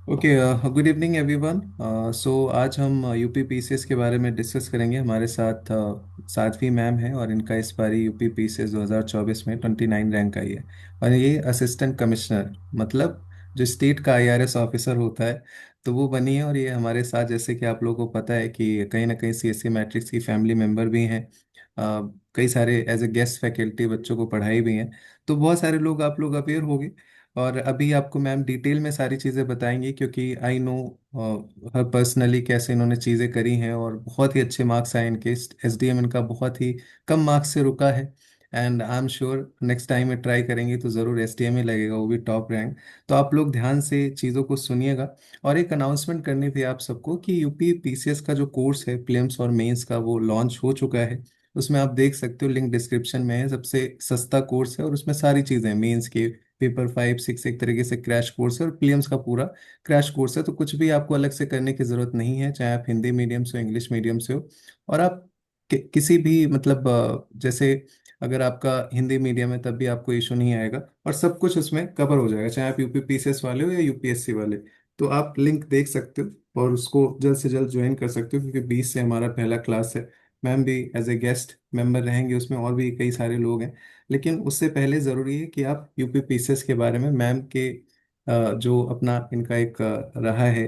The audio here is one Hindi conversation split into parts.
Okay. Good evening everyone. So आज हम यूपी पीसीएस के बारे में डिस्कस करेंगे। हमारे साथ साध्वी मैम है और इनका इस बारी यूपी पीसीएस 2024 में 29 रैंक आई है। और ये असिस्टेंट कमिश्नर, मतलब जो स्टेट का आईआरएस ऑफिसर होता है, तो वो बनी है। और ये हमारे साथ, जैसे कि आप लोगों को पता है कि कहीं ना कहीं सीएससी मैट्रिक्स की फैमिली मेम्बर भी हैं। कई सारे एज ए गेस्ट फैकल्टी बच्चों को पढ़ाई भी हैं। तो बहुत सारे लोग आप लोग अवेयर होंगे। और अभी आपको मैम डिटेल में सारी चीज़ें बताएंगी, क्योंकि आई नो हर पर्सनली कैसे इन्होंने चीज़ें करी हैं और बहुत ही अच्छे मार्क्स आए इनके। एसडीएम इनका बहुत ही कम मार्क्स से रुका है। And I am sure next time में ट्राई करेंगे तो ज़रूर एसडीएम ही लगेगा, वो भी टॉप रैंक। तो आप लोग ध्यान से चीज़ों को सुनिएगा। और एक अनाउंसमेंट करनी थी आप सबको कि यूपी पीसीएस का जो कोर्स है प्रीलिम्स और मेंस का, वो लॉन्च हो चुका है। उसमें आप देख सकते हो, लिंक डिस्क्रिप्शन में है। सबसे सस्ता कोर्स है और उसमें सारी चीज़ें हैं। मेंस के पेपर 5 6 एक तरीके से क्रैश कोर्स है, और प्रीलिम्स का पूरा क्रैश कोर्स है। तो कुछ भी आपको अलग से करने की ज़रूरत नहीं है, चाहे आप हिंदी मीडियम से हो, इंग्लिश मीडियम से हो। और आप किसी भी मतलब जैसे अगर आपका हिंदी मीडियम है तब भी आपको इशू नहीं आएगा, और सब कुछ उसमें कवर हो जाएगा, चाहे आप यूपी पीसीएस वाले हो या यूपीएससी वाले। तो आप लिंक देख सकते हो और उसको जल्द से जल्द ज्वाइन कर सकते हो, क्योंकि 20 से हमारा पहला क्लास है। मैम भी एज ए गेस्ट मेंबर रहेंगे उसमें, और भी कई सारे लोग हैं। लेकिन उससे पहले ज़रूरी है कि आप यूपी पीसीएस के बारे में मैम के जो अपना इनका एक रहा है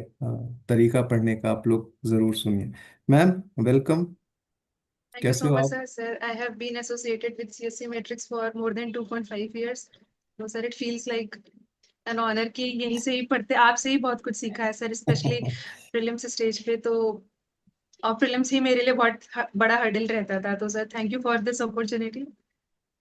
तरीका पढ़ने का, आप लोग ज़रूर सुनिए। Ma'am, welcome. Thank you कैसे so हो much, आप? sir. Sir, I have been associated with CSC Matrix for more than 2.5 years. So, sir, it feels like an honor कि यहीं से ही पढ़ते आपसे ही बहुत कुछ सीखा है सर, स्पेशली प्रीलिम्स स्टेज पे। तो और प्रीलिम्स ही मेरे लिए बहुत बड़ा हर्डल रहता था। तो sir, thank you for this opportunity.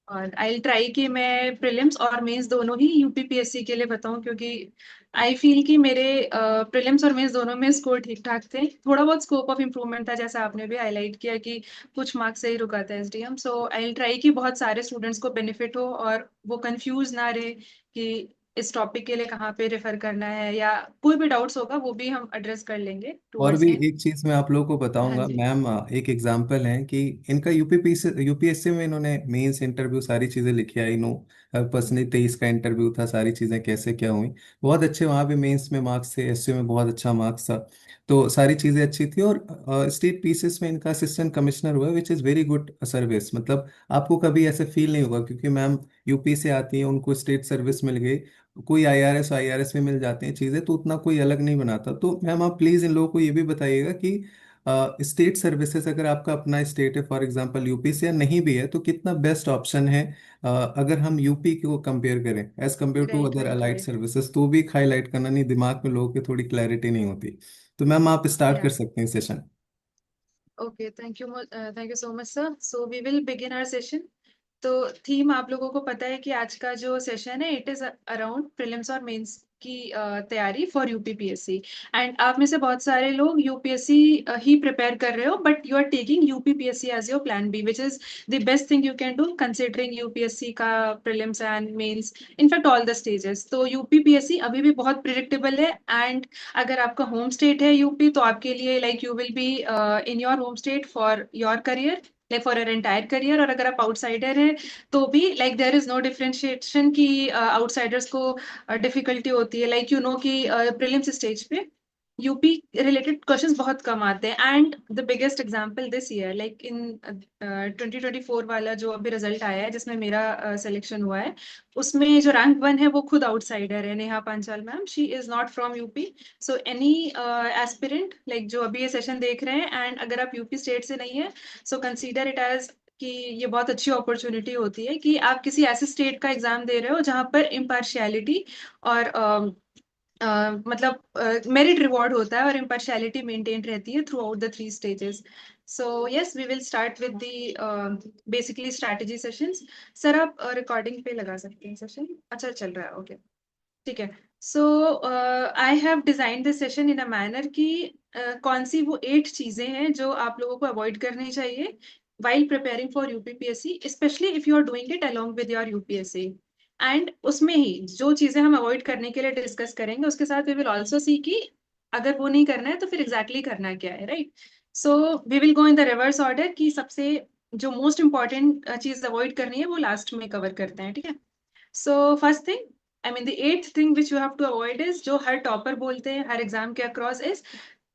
और आई ट्राई कि मैं प्रीलिम्स और मेंस दोनों ही यूपीपीएससी के लिए बताऊं, क्योंकि आई फील कि मेरे प्रीलिम्स और मेंस दोनों में स्कोर ठीक ठाक थे। थोड़ा बहुत स्कोप ऑफ इम्प्रूवमेंट था, जैसा आपने भी हाईलाइट किया कि कुछ मार्क्स से ही रुका था एसडीएम। सो आई ट्राई कि बहुत सारे स्टूडेंट्स को बेनिफिट हो और वो कंफ्यूज ना रहे कि इस टॉपिक के लिए कहाँ पे रेफर करना है, या कोई भी डाउट्स होगा वो भी हम एड्रेस कर लेंगे और टुवर्ड्स भी एंड। एक चीज़ मैं आप लोगों को हाँ बताऊंगा जी। मैम। एक एग्जांपल है कि इनका यूपीएससी में इन्होंने मेंस इंटरव्यू सारी चीज़ें लिखी आई नो। पर्सनली 23 का इंटरव्यू था, सारी चीज़ें कैसे क्या हुई। बहुत अच्छे वहाँ भी मेंस में मार्क्स थे, एसयू में बहुत अच्छा मार्क्स था। तो सारी चीज़ें अच्छी थी। और स्टेट पीसीएस में इनका असिस्टेंट कमिश्नर हुआ, which is very good service. मतलब आपको कभी ऐसे फील नहीं होगा, क्योंकि मैम यूपी से आती हैं, उनको स्टेट सर्विस मिल गई। कोई आईआरएस आईआरएस में मिल जाते हैं चीज़ें, तो उतना कोई अलग नहीं बनाता। तो मैम आप प्लीज़ इन लोगों को ये भी बताइएगा कि स्टेट सर्विसेज, अगर आपका अपना स्टेट है, फॉर एग्जांपल यूपी से, या नहीं भी है, तो कितना बेस्ट ऑप्शन है। अगर हम यूपी को कंपेयर करें as compare to right other right allied right. Services, तो भी हाईलाइट करना नहीं, दिमाग में लोगों की थोड़ी क्लैरिटी नहीं होती। तो मैम आप स्टार्ट कर या सकते हैं session. Okay, thank you so much sir. So we will begin our session. तो थीम आप लोगों को पता है कि आज का जो सेशन है इट इज अराउंड प्रीलिम्स और मेंस की तैयारी फॉर यूपीपीएससी। एंड आप में से बहुत सारे लोग यूपीएससी ही प्रिपेयर कर रहे हो, but you are taking UPPSC as your plan B, which is the best thing you can do considering UPSC का prelims and mains, in fact all the stages. तो यूपीपीएससी अभी भी बहुत प्रिडिक्टेबल है। एंड अगर आपका होम स्टेट है यूपी, तो आपके लिए like you will be in your home state for your career, like for your entire career. और अगर आप आउटसाइडर हैं तो भी like there is no differentiation कि आउटसाइडर्स को डिफिकल्टी होती है। लाइक यू नो कि प्रीलिम्स स्टेज पे यूपी रिलेटेड क्वेश्चंस बहुत कम आते हैं। And the biggest example this year, like in 2024 वाला जो अभी रिजल्ट आया है जिसमें मेरा सिलेक्शन हुआ है, उसमें जो रैंक वन है वो खुद आउटसाइडर है, Neha Panchal ma'am. She is not from UP. So any aspirant like जो अभी ये सेशन देख रहे हैं, एंड अगर आप यूपी स्टेट से नहीं है, सो कंसीडर इट एज कि ये बहुत अच्छी अपॉर्चुनिटी होती है कि आप किसी ऐसे स्टेट का एग्जाम दे रहे हो जहां पर इम्पार्शियलिटी और मतलब मेरिट रिवॉर्ड होता है और इम्पार्शियलिटी मेंटेन रहती है throughout the three stages. So yes, we will start with the basically strategy sessions. Sir, आप रिकॉर्डिंग पे लगा सकते हैं सेशन। अच्छा चल रहा है, ओके। ठीक है। So I have design this session in a manner कि कौन सी वो 8 चीजें हैं जो आप लोगों को अवॉइड करनी चाहिए while preparing for UPPSC, especially if you are doing it along with your UPSC। And उसमें ही जो चीजें हम अवॉइड करने के लिए डिस्कस करेंगे, उसके साथ वी विल ऑल्सो सी कि अगर वो नहीं करना है तो फिर एग्जैक्टली exactly करना क्या है, right. So we will go in the reverse order कि सबसे जो मोस्ट इंपॉर्टेंट चीज अवॉइड करनी है वो लास्ट में कवर करते हैं, ठीक है। So first thing, I mean the eighth thing which you have to avoid is, जो हर टॉपर बोलते हैं हर एग्जाम के across, is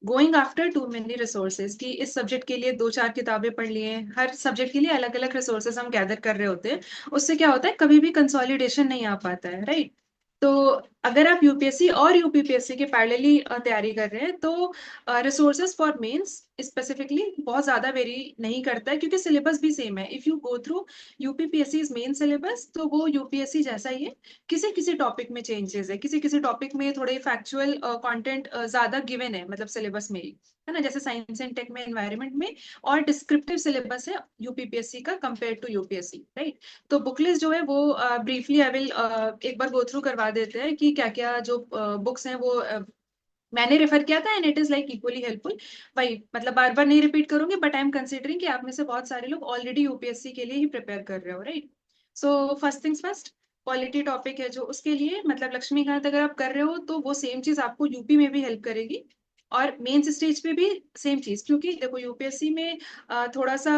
going after too many resources, कि इस सब्जेक्ट के लिए दो चार किताबें पढ़ लिए, हर सब्जेक्ट के लिए अलग अलग रिसोर्सेज हम गैदर कर रहे होते हैं। उससे क्या होता है, कभी भी कंसोलिडेशन नहीं आ पाता है, राइट? तो अगर आप यूपीएससी और यूपीपीएससी के पैरेलली तैयारी कर रहे हैं, तो रिसोर्सेज फॉर मेंस स्पेसिफिकली बहुत ज्यादा वेरी नहीं करता है, क्योंकि सिलेबस भी सेम है। If you go through UPPSC main syllabus, तो वो यूपीएससी जैसा ही है। किसी किसी टॉपिक में चेंजेस है, किसी किसी टॉपिक में थोड़े फैक्चुअल कंटेंट ज्यादा गिवन है, मतलब सिलेबस में ही, है ना, जैसे साइंस एंड टेक में, एनवायरनमेंट में। और डिस्क्रिप्टिव सिलेबस है यूपीपीएससी का कंपेयर टू यूपीएससी, राइट? तो बुक लिस्ट जो है वो ब्रीफली आई विल एक बार गो थ्रू करवा देते हैं कि क्या क्या जो बुक्स हैं वो मैंने रेफर किया था, and it is like equally helpful. भाई मतलब बार बार नहीं रिपीट करूंगी, बट आई एम कंसिडरिंग कि आप में से बहुत सारे लोग ऑलरेडी यूपीएससी के लिए ही प्रिपेयर कर रहे हो, right? So first things first, quality topic है जो, उसके लिए मतलब लक्ष्मीकांत अगर आप कर रहे हो तो वो सेम चीज आपको यूपी में भी हेल्प करेगी, और मेंस स्टेज पे भी सेम चीज। क्योंकि देखो यूपीएससी में थोड़ा सा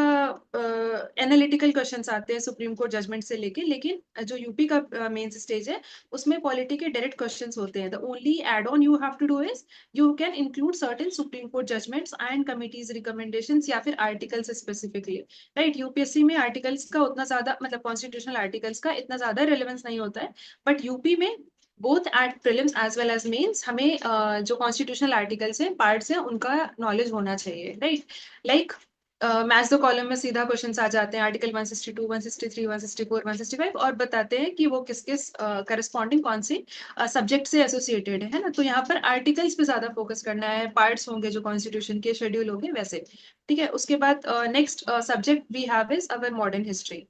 एनालिटिकल क्वेश्चंस आते हैं सुप्रीम कोर्ट जजमेंट से लेके, लेकिन जो यूपी का मेंस स्टेज है उसमें पॉलिटी के डायरेक्ट क्वेश्चंस होते हैं। The only add on you have to do is you can include certain supreme court judgements and committees recommendations या फिर आर्टिकल्स स्पेसिफिकली, राइट? यूपीएससी में आर्टिकल्स का उतना ज्यादा, मतलब कॉन्स्टिट्यूशनल आर्टिकल्स का इतना ज्यादा रिलेवेंस नहीं होता है, बट यूपी में both at prelims as well as mains हमें जो कॉन्स्टिट्यूशनल आर्टिकल्स हैं, पार्ट्स हैं, उनका नॉलेज होना चाहिए, right? Like maths the column में सीधा क्वेश्चंस आ जाते हैं, आर्टिकल 162, 163, 164, 165, और बताते हैं कि वो किस किस करस्पॉन्डिंग कौन सी सब्जेक्ट से एसोसिएटेड है ना। तो यहाँ पर आर्टिकल्स पे ज्यादा फोकस करना है, पार्ट्स होंगे जो कॉन्स्टिट्यूशन के, शेड्यूल होंगे वैसे, ठीक है? उसके बाद next subject we have is our modern history.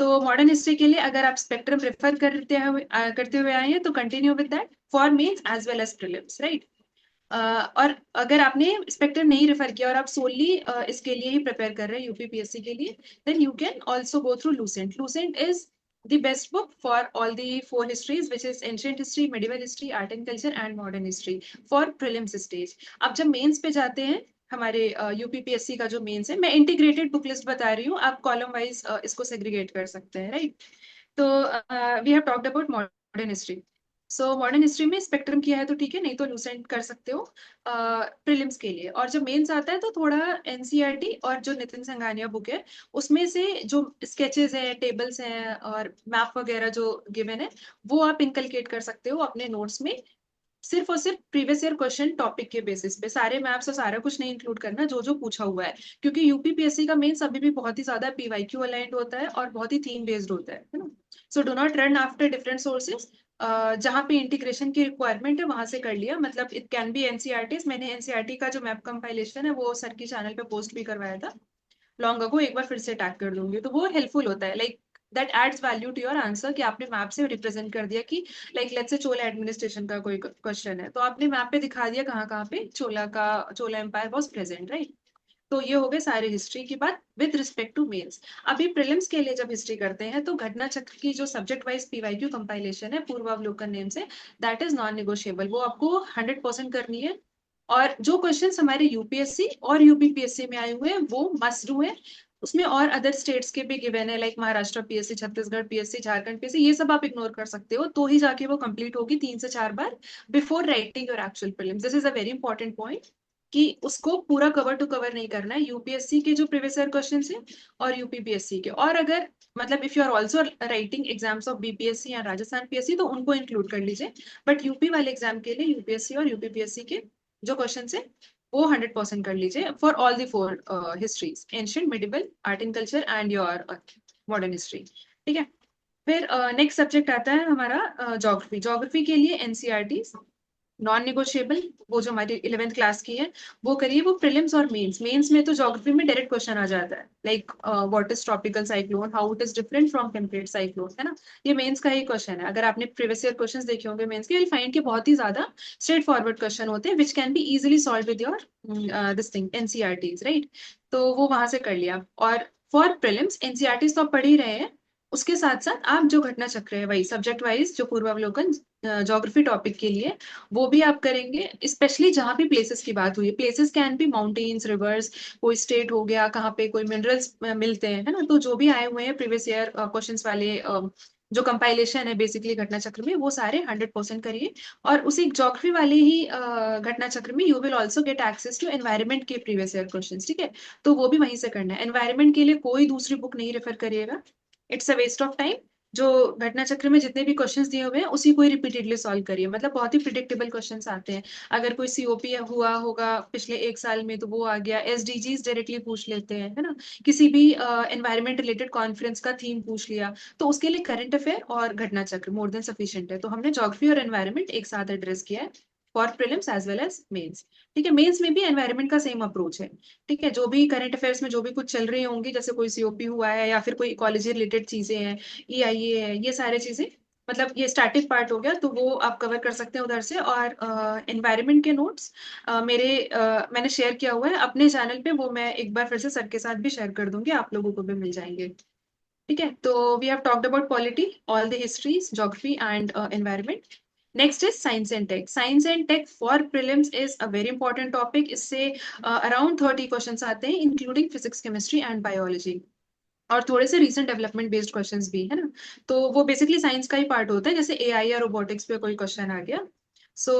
तो मॉडर्न हिस्ट्री के लिए अगर आप स्पेक्ट्रम प्रेफर करते हुए आए हैं, तो continue with that for mains as well as prelims, right? और अगर आपने स्पेक्ट्रम नहीं रेफर किया और आप सोनली इसके लिए ही प्रिपेयर कर रहे हैं यूपीपीएससी के लिए, then you can also go through Lucent. Lucent is the best book for all the four histories, which is ancient history, medieval history, art and culture, and modern history for prelims stage. अब जब मेंस पे जाते हैं, हमारे यूपीपीएससी का जो मेंस है, मैं इंटीग्रेटेड बुक लिस्ट बता रही हूँ, आप कॉलम वाइज इसको सेग्रीगेट कर सकते हैं, राइट? तो we have talked about modern history. So modern history में स्पेक्ट्रम किया है तो ठीक है, नहीं तो लूसेंट कर सकते हो प्रीलिम्स के लिए। और जब मेंस आता है तो थोड़ा एनसीईआरटी और जो नितिन संघानिया बुक है, उसमें से जो स्केचेस हैं, टेबल्स हैं और मैप वगैरह जो गिवन है, वो आप इनकलकेट कर सकते हो अपने नोट्स में। सिर्फ और सिर्फ प्रीवियस ईयर क्वेश्चन टॉपिक के बेसिस पे, सारे मैप्स और सारा कुछ नहीं इंक्लूड करना जो जो पूछा हुआ है, क्योंकि यूपीपीएससी का मेंस अभी भी बहुत ही ज्यादा पीवाईक्यू अलाइंड होता है और बहुत ही थीम बेस्ड होता है ना। So do not run after different sources. जहाँ पे इंटीग्रेशन की रिक्वायरमेंट है वहां से कर लिया, मतलब इट कैन बी एनसीईआरटी। मैंने एनसीईआरटी का जो मैप कंपाइलेशन है वो सर की चैनल पे पोस्ट भी करवाया था लॉन्ग अगो, एक बार फिर से टैग कर दूंगी, तो वो हेल्पफुल होता है। Like that adds value to your answer, कि आपने मैप से रिप्रेजेंट कर दिया कि लाइक लेट्स से चोला एडमिनिस्ट्रेशन का कोई क्वेश्चन है, तो आपने मैप पे दिखा दिया कहाँ कहाँ पे चोला एम्पायर वॉज प्रेजेंट, राइट? तो ये हो गए सारे हिस्ट्री की बात विद रिस्पेक्ट टू मेल्स। अभी प्रीलिम्स के लिए जब हिस्ट्री करते हैं, तो घटना चक्र की जो सब्जेक्ट वाइज पीवाईक्यू कंपाइलेशन है पूर्वावलोकन नेम से, दैट इज नॉन निगोशिएबल, वो आपको 100% करनी है। और जो क्वेश्चंस हमारे यूपीएससी और यूपीपीएससी में आए हुए हैं वो मस्ट डू है। उसमें और अदर स्टेट्स के भी गिवन है, like Maharashtra PSC, Chhattisgarh PSC, Jharkhand PSC, ये सब आप इग्नोर कर सकते हो, तो ही जाके वो कंप्लीट होगी 3 से 4 बार before writing your actual prelims. This is a very important point, कि उसको पूरा कवर टू कवर नहीं करना है, यूपीएससी के जो प्रीवियस ईयर क्वेश्चन है और यूपीपीएससी के। और अगर मतलब if you are also writing exams of BPSC या राजस्थान पीएससी, तो उनको इंक्लूड कर लीजिए। बट यूपी वाले एग्जाम के लिए यूपीएससी और यूपीपीएससी के जो क्वेश्चन है वो 100% कर लीजिए for all the four histories, ancient, medieval, art and culture and your modern history, ठीक है? फिर नेक्स्ट सब्जेक्ट आता है हमारा ज्योग्राफी। ज्योग्राफी के लिए एनसीईआरटी नॉन निगोशिएबल, वो जो हमारी 11th क्लास की है वो करिए। वो प्रीलिम्स और मेंस, मेंस में तो ज्योग्राफी में डायरेक्ट क्वेश्चन आ जाता है, like what is tropical cyclone, how it is different from temperate cyclone, है ना? ये मेंस का ही क्वेश्चन है। अगर आपने प्रीवियस ईयर क्वेश्चंस देखे होंगे मेंस के, फाइंड के बहुत ही ज्यादा स्ट्रेट फॉरवर्ड क्वेश्चन होते हैं, which can be easily solve with your this thing NCERTs, right? तो वो वहां से कर लिया। और फॉर प्रीलिम्स एनसीईआरटीज तो आप पढ़ ही रहे हैं, उसके साथ साथ आप जो घटना चक्र है वही सब्जेक्ट वाइज जो पूर्वावलोकन ज्योग्राफी टॉपिक के लिए, वो भी आप करेंगे। स्पेशली जहाँ भी प्लेसेस की बात हुई है, places can be mountains, reverse, कोई स्टेट हो गया, कहाँ पे कोई मिनरल्स मिलते हैं, है ना? तो जो भी आए हुए हैं प्रीवियस ईयर क्वेश्चंस वाले जो कंपाइलेशन है बेसिकली घटना चक्र में, वो सारे 100% करिए। और उसी ज्योग्राफी वाले ही घटना चक्र में you will also get access to environment के प्रीवियस ईयर क्वेश्चन, ठीक है। तो वो भी वहीं से करना है। एनवायरमेंट के लिए कोई दूसरी बुक नहीं रेफर करिएगा, it's a waste of time. जो घटना चक्र में जितने भी क्वेश्चंस दिए हुए हैं उसी को ही रिपीटेडली सॉल्व करिए, मतलब बहुत ही प्रिडिक्टेबल क्वेश्चंस आते हैं। अगर कोई सीओपी हुआ होगा पिछले 1 साल में तो वो आ गया, एसडीजीज डायरेक्टली पूछ लेते हैं, है ना। किसी भी एनवायरमेंट रिलेटेड कॉन्फ्रेंस का थीम पूछ लिया, तो उसके लिए करंट अफेयर और घटना चक्र मोर देन सफिशिएंट है। तो हमने ज्योग्राफी और एनवायरमेंट एक साथ एड्रेस किया है for prelims as well as mains. ठीक है, मेंस में भी एनवायरमेंट का सेम अप्रोच है। ठीक है, जो भी करंट अफेयर्स में जो भी कुछ चल रही होंगी, जैसे कोई सीओपी हुआ है या फिर कोई इकोलॉजी रिलेटेड चीजें हैं, ईआईए है, ये सारे चीजें, मतलब ये स्टैटिक पार्ट हो गया, तो वो आप कवर कर सकते हैं उधर से। और एनवायरमेंट के नोट्स मैंने शेयर किया हुआ है अपने चैनल पे, वो मैं एक बार फिर से सर के साथ भी शेयर कर दूंगी, आप लोगों को भी मिल जाएंगे। ठीक है, तो we have talked about polity, all the histories, geography and environment. Next is science and tech. Science and tech for prelims is a very important topic. इससे अराउंड 30 क्वेश्चंस आते हैं, including physics, chemistry and biology, और थोड़े से रीसेंट डेवलपमेंट बेस्ड क्वेश्चंस भी, है ना। तो वो बेसिकली साइंस का ही पार्ट होता है, जैसे एआई या रोबोटिक्स पे कोई क्वेश्चन आ गया। So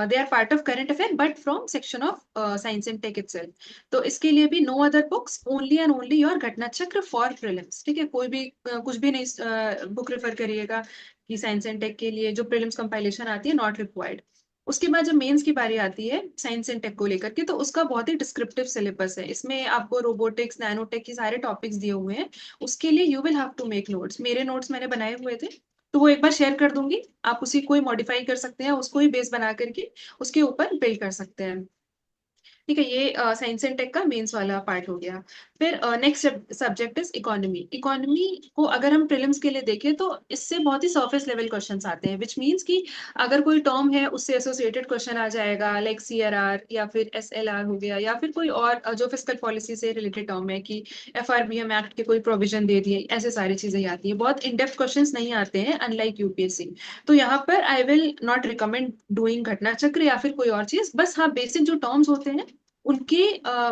they are part of current affair but from section of science and tech itself. तो इसके लिए भी no other books, only and only your Ghatna Chakra for prelims. ठीक है, कोई भी कुछ भी नहीं बुक रेफर करिएगा कि साइंस एंड टेक के लिए जो प्रीलिम्स कंपाइलेशन आती है, नॉट रिक्वायर्ड। उसके बाद जब मेंस की बारी आती है साइंस एंड टेक को लेकर के, तो उसका बहुत ही डिस्क्रिप्टिव सिलेबस है। इसमें आपको रोबोटिक्स, नैनोटेक के सारे टॉपिक्स दिए हुए हैं। उसके लिए you will have to make notes. मेरे नोट्स मैंने बनाए हुए थे, तो वो एक बार शेयर कर दूंगी, आप उसी को ही मॉडिफाई कर सकते हैं, उसको ही बेस बना करके उसके ऊपर बिल्ड कर सकते हैं। ठीक है, ये साइंस एंड टेक का मेंस वाला पार्ट हो गया। फिर next subject is economy. Economy को अगर हम प्रीलिम्स के लिए देखें तो इससे बहुत ही सरफेस लेवल क्वेश्चंस आते हैं, विच मींस कि अगर कोई टर्म है उससे एसोसिएटेड क्वेश्चन आ जाएगा, लाइक सीआरआर या फिर एसएलआर हो गया, या फिर कोई और जो फिस्कल पॉलिसी से रिलेटेड टर्म है कि एफआरबीएम एक्ट के कोई प्रोविजन दे दिए, ऐसे सारी चीजें आती है। बहुत इन डेप्थ क्वेश्चन नहीं आते हैं अनलाइक यूपीएससी। तो यहाँ पर I will not recommend doing घटना चक्र या फिर कोई और चीज, बस हाँ बेसिक जो टर्म्स होते हैं उनके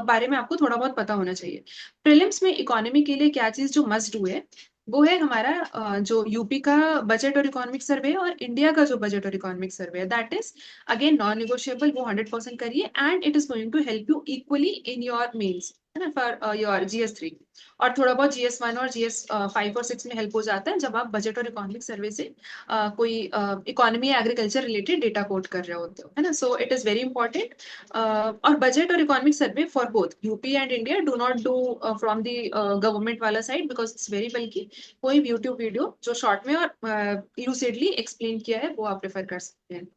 बारे में आपको थोड़ा बहुत पता होना चाहिए। प्रीलिम्स में इकोनॉमी के लिए क्या चीज जो मस्ट डू है, वो है हमारा जो यूपी का बजट और इकोनॉमिक सर्वे और इंडिया का जो बजट और इकोनॉमिक सर्वे है, that is again non negotiable. वो 100% करिए and it is going to help you equally in your mains, है ना, फॉर योर जीएस 3। और थोड़ा बहुत जीएस 1 और जीएस 5 और 6 में हेल्प हो जाता है जब आप बजट और इकोनॉमिक सर्वे से कोई इकोनॉमी या एग्रीकल्चर रिलेटेड डेटा कोट कर रहे होते हो, है ना। So it is very important. और बजट और economic survey for both UP and India do not do from the government वाला साइड, बिकॉज इट्स वेरी बल्कि। कोई यूट्यूब वीडियो जो शॉर्ट में और लूसिडली एक्सप्लेन किया है वो आप प्रेफर कर सकते हैं।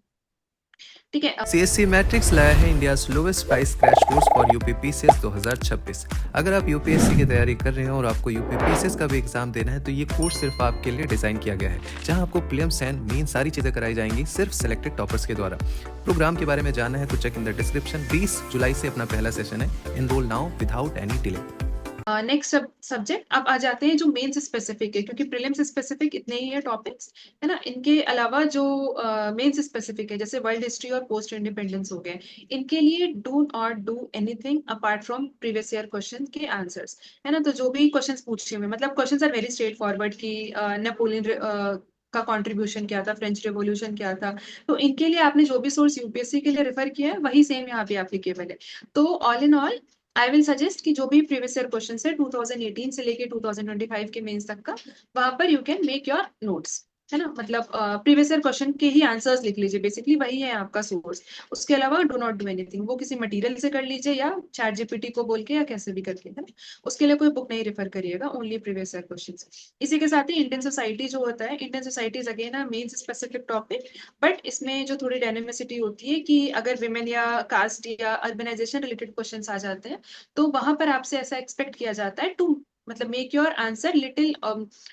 ठीक है। सीएससी मैट्रिक्स लाया है India lowest price crash course for UPPCS 2026। अगर आप यूपीएससी की तैयारी कर रहे हैं और आपको यूपीपीसीएस का भी एग्जाम देना है तो ये कोर्स सिर्फ आपके लिए डिजाइन किया गया है, जहां आपको प्रीलिम्स एंड मेन सारी चीजें कराई जाएंगी सिर्फ सिलेक्टेड टॉपर्स के द्वारा। प्रोग्राम के बारे में जानना है तो चेक इन द डिस्क्रिप्शन। 20 जुलाई से अपना पहला सेशन है। Enrol now without any delay. Next subject अब आ जाते हैं जो मेंस स्पेसिफिक है, क्योंकि प्रीलिम्स स्पेसिफिक इतने ही है टॉपिक्स, है ना। इनके अलावा जो मेंस स्पेसिफिक है, जैसे वर्ल्ड हिस्ट्री और पोस्ट इंडिपेंडेंस हो गए, इनके लिए do not do anything apart from previous year question के आंसर्स, है ना। तो जो भी क्वेश्चंस पूछे हुए, मतलब questions are very straightforward कि नेपोलियन का कंट्रीब्यूशन क्या था, फ्रेंच रेवोल्यूशन क्या था। तो इनके लिए आपने जो भी सोर्स यूपीएससी के लिए रेफर किया है वही सेम यहाँ पे एप्लीकेबल है। तो all in all I will suggest कि जो भी प्रीवियस ईयर क्वेश्चन है 2018 से लेके 2025 के मेंस तक का, वहां पर you can make your notes, है ना। मतलब प्रीवियस ईयर क्वेश्चन के ही आंसर्स लिख लीजिए, बेसिकली वही है आपका सोर्स। उसके अलावा डू नॉट डू एनीथिंग, वो किसी मटेरियल से कर लीजिए या चैट जीपीटी को बोल के या कैसे भी करके, है ना। उसके लिए कोई बुक नहीं रेफर करिएगा, ओनली प्रीवियस ईयर क्वेश्चन। इसी के साथ ही इंडियन सोसाइटी जो होता है, Indian society is again mains specific topic, but इसमें जो थोड़ी डायनेमिसिटी होती है कि अगर विमेन या कास्ट या अर्बनाइजेशन रिलेटेड क्वेश्चन आ जाते हैं, तो वहां पर आपसे ऐसा एक्सपेक्ट किया जाता है टू, मतलब make your answer little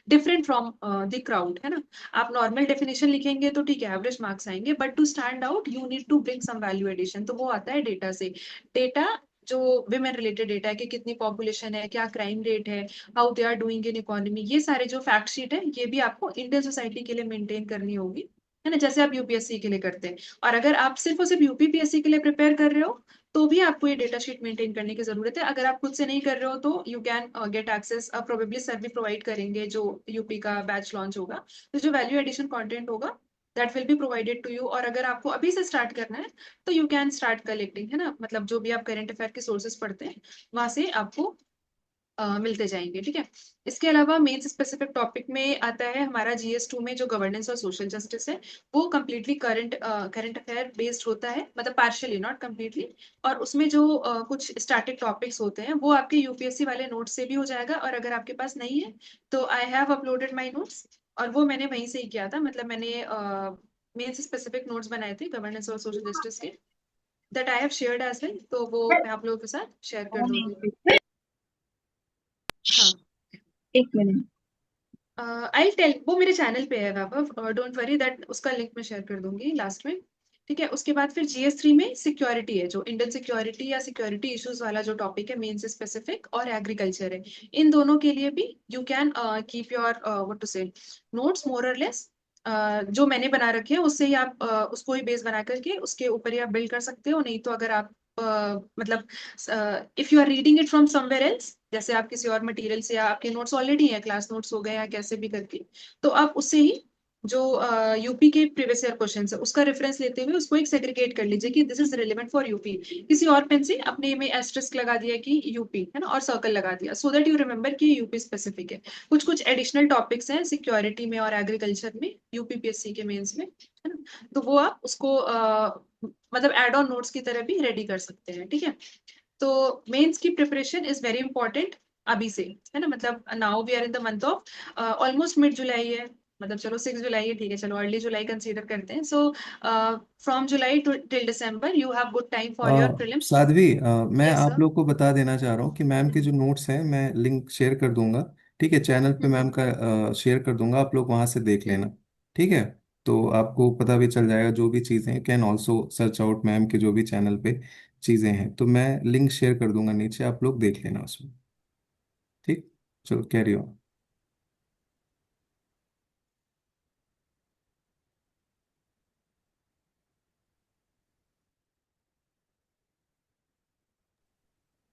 different from the crowd, है ना। आप नॉर्मल डेफिनेशन लिखेंगे तो ठीक है, एवरेज मार्क्स आएंगे, but to stand out you need to bring some value addition. तो वो आता है डेटा से। डेटा जो विमेन रिलेटेड डेटा है कि कितनी पॉपुलेशन है, क्या क्राइम रेट है, how they are doing in economy, ये सारे जो फैक्ट शीट है ये भी आपको इंडियन सोसाइटी के लिए मेंटेन करनी होगी। है ना, जैसे आप यूपीएससी के लिए करते हैं। और अगर आप सिर्फ और सिर्फ यूपीपीएससी के लिए प्रिपेयर कर रहे हो तो भी आपको ये डेटा शीट मेंटेन करने की जरूरत है। अगर आप खुद से नहीं कर रहे हो तो you can get access, probably sir भी प्रोवाइड करेंगे जो यूपी का बैच लॉन्च होगा। तो जो वैल्यू एडिशन कंटेंट होगा that will be provided to you. और अगर आपको अभी से स्टार्ट करना है तो यू कैन स्टार्ट कलेक्टिंग, है ना, मतलब जो भी आप करंट अफेयर के सोर्सेज पढ़ते हैं वहां से आपको मिलते जाएंगे, ठीक है। इसके अलावा मेंस स्पेसिफिक टॉपिक में आता है हमारा जीएस 2 में जो गवर्नेंस और सोशल जस्टिस है, वो कम्प्लीटली करंट अफेयर बेस्ड होता है, मतलब पार्शियली नॉट कम्प्लीटली। और उसमें जो कुछ स्टैटिक टॉपिक्स होते हैं वो आपके यूपीएससी वाले नोट्स से भी हो जाएगा। और अगर आपके पास नहीं है तो I have uploaded my notes, और वो मैंने वहीं से ही किया था, मतलब मैंने मेंस स्पेसिफिक नोट्स बनाए थे गवर्नेंस और सोशल जस्टिस के, that I have shared as well, तो वो मैं आप लोगों के साथ शेयर कर दूंगी। हाँ, एक मिनट। आई टेल, वो मेरे चैनल पे है वैभव, डोंट वरी, दैट उसका लिंक मैं शेयर कर दूंगी लास्ट में, ठीक है। उसके बाद फिर जीएस 3 में सिक्योरिटी है, जो इंडियन सिक्योरिटी या सिक्योरिटी इश्यूज वाला जो टॉपिक है मेन से स्पेसिफिक, और एग्रीकल्चर है। इन दोनों के लिए भी you can keep your what to say notes more और लेस, जो मैंने बना रखे हैं उससे ही आप उसको ही बेस बना करके उसके ऊपर ही आप बिल्ड कर सकते हो। नहीं तो अगर आप मतलब if you are reading it from somewhere else, जैसे आप किसी और मटेरियल से, या आपके नोट्स ऑलरेडी हैं, क्लास नोट्स हो गए या कैसे भी करके, तो आप उससे ही जो यूपी के प्रीवियस ईयर क्वेश्चन है उसका रेफरेंस लेते हुए उसको एक सेग्रीगेट कर लीजिए कि this is relevant for UP. किसी और पेन से अपने में एस्टेरिस्क लगा दिया कि यूपी, है ना, और सर्कल लगा दिया, सो दैट यू रिमेंबर कि यूपी स्पेसिफिक है। कुछ कुछ एडिशनल टॉपिक्स हैं सिक्योरिटी में और एग्रीकल्चर में यूपीपीएससी के मेंस में, है ना, तो वो आप उसको मतलब एड ऑन नोट्स की तरह भी रेडी कर सकते हैं, ठीक है। तो मेंस की प्रिपरेशन इज वेरी इंपॉर्टेंट अभी से, है ना, मतलब now we are in the month of almost mid July है, मतलब चलो 6 जुलाई है, ठीक है, चलो अर्ली जुलाई कंसीडर करते हैं। So from July to till December you have good time for your prelims. Sadhvi, मैं यस आप सर। लोग को बता देना चाह रहा हूँ कि मैम के जो नोट्स हैं मैं लिंक शेयर कर दूंगा। ठीक है, चैनल पे मैम का शेयर कर दूंगा, आप लोग वहाँ से देख लेना। ठीक है, तो आपको पता भी चल जाएगा जो भी चीज़ें हैं। Can also search out ma'am के जो भी चैनल पे चीज़ें हैं, तो मैं लिंक शेयर कर दूंगा नीचे, आप लोग देख लेना उसमें। ठीक, चलो कैरी ऑन।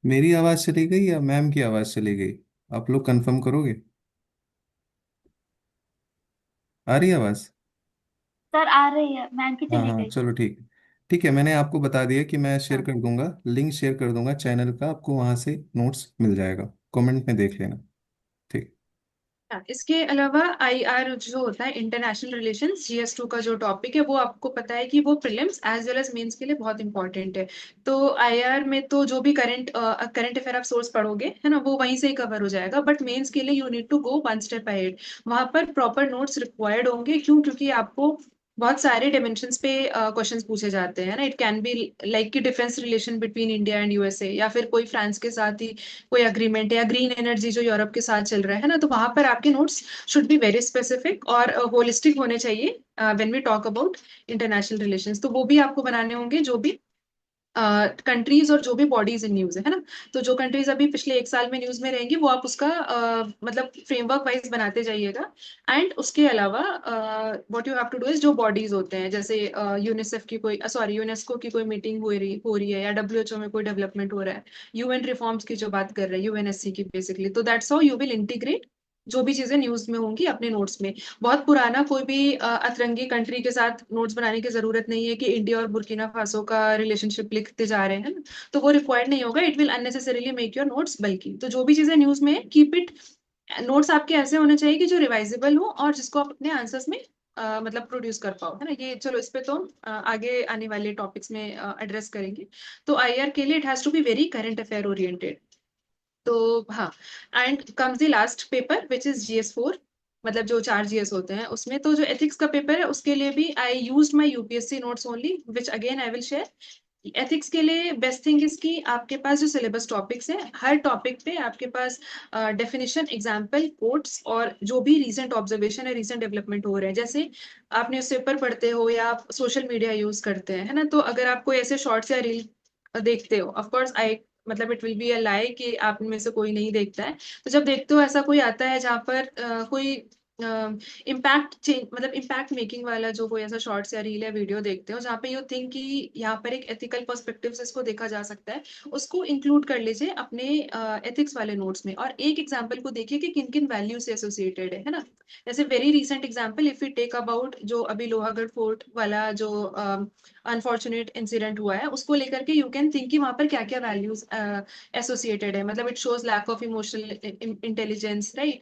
मेरी आवाज़ चली गई या मैम की आवाज़ चली गई? आप लोग कंफर्म करोगे? आ रही है आवाज़? सर आ रही है, मैम की हाँ चली हाँ, गई। चलो ठीक है। ठीक है, मैंने आपको बता दिया कि मैं शेयर हाँ कर दूंगा, लिंक शेयर कर दूंगा चैनल का, आपको वहां से नोट्स मिल जाएगा, कमेंट में देख लेना। ठीक। हाँ, इसके अलावा आईआर जो होता है इंटरनेशनल रिलेशंस, जीएस 2 का जो टॉपिक है वो आपको पता है कि वो prelims as well as mains के लिए बहुत इंपॉर्टेंट है। तो आईआर में तो जो भी करंट अफेयर आप सोर्स पढ़ोगे, है ना, वो वहीं से ही कवर हो जाएगा। बट मेंस के लिए you need to go one step ahead, वहां पर प्रॉपर नोट्स रिक्वायर्ड होंगे। क्यों? क्योंकि आपको बहुत सारे डिमेंशंस पे क्वेश्चंस पूछे जाते हैं ना। इट कैन बी लाइक कि defence relation between India and USA, या फिर कोई फ्रांस के साथ ही कोई अग्रीमेंट है, या ग्रीन एनर्जी जो यूरोप के साथ चल रहा है ना, तो वहां पर आपके notes should be very specific और होलिस्टिक होने चाहिए when we talk about international relations. तो वो भी आपको बनाने होंगे, जो भी कंट्रीज और जो भी बॉडीज इन न्यूज है ना। तो जो कंट्रीज अभी पिछले 1 साल में न्यूज में रहेंगी वो आप उसका मतलब फ्रेमवर्क वाइज बनाते जाइएगा। एंड उसके अलावा what you have to do is, जो बॉडीज होते हैं जैसे यूनिसेफ की कोई, सॉरी, यूनेस्को की कोई मीटिंग हो रही है, या डब्ल्यूएचओ में कोई डेवलपमेंट हो रहा है, यूएन रिफॉर्म्स की जो बात कर रहे हैं, यूएनएससी की बेसिकली, तो that's how you will integrate जो भी चीजें न्यूज में होंगी अपने नोट्स में। बहुत पुराना कोई भी अतरंगी कंट्री के साथ नोट्स बनाने की जरूरत नहीं है कि इंडिया और बुर्किना फासो का रिलेशनशिप लिखते जा रहे हैं ना, तो वो रिक्वायर्ड नहीं होगा। It will unnecessarily make your notes बल्कि। तो जो भी चीजें न्यूज में है, कीप इट, नोट्स आपके ऐसे होने चाहिए कि जो रिवाइजेबल हो और जिसको आप अपने आंसर्स में मतलब प्रोड्यूस कर पाओ, है ना। ये चलो, इस पे तो हम आगे आने वाले टॉपिक्स में एड्रेस करेंगे। तो आईआर के लिए it has to be very current affair oriented. तो हाँ, and comes the last paper which is GS 4, मतलब जो 4 जीएस होते हैं उसमें। तो जो एथिक्स का पेपर है उसके लिए भी I used my UPSC notes only, which again I will share. Ethics के लिए बेस्ट थिंग इज कि आपके पास जो सिलेबस टॉपिक्स हैं, हर टॉपिक पे आपके पास डेफिनेशन, एग्जाम्पल, कोट्स, और जो भी रीसेंट ऑब्जर्वेशन है, रीसेंट डेवलपमेंट हो रहे हैं, जैसे आप न्यूज़पेपर पढ़ते हो या आप सोशल मीडिया यूज करते हैं, है ना। तो अगर आप कोई ऐसे शॉर्ट्स या रील देखते हो, ऑफ कोर्स आई, मतलब इट विल बी अ लाई कि आप में से कोई नहीं देखता है, तो जब देखते हो ऐसा कोई आता है जहाँ पर कोई इम्पैक्ट चेंज मतलब इम्पैक्ट मेकिंग वाला जो कोई ऐसा शॉर्ट्स या रील या वीडियो देखते हो जहाँ पे यू थिंक कि यहाँ पर एक एथिकल पर्सपेक्टिव से इसको देखा जा सकता है, उसको इंक्लूड कर लीजिए अपने एथिक्स वाले नोट्स में। और एक एग्जाम्पल को देखिए कि किन किन वैल्यू से एसोसिएटेड है ना। जैसे very recent example if you take about जो अभी लोहागढ़ फोर्ट वाला जो अनफॉर्चुनेट इंसिडेंट हुआ है, उसको लेकर के यू कैन थिंक कि वहां पर क्या क्या वैल्यूज एसोसिएटेड है। मतलब it shows lack of emotional intelligence, right.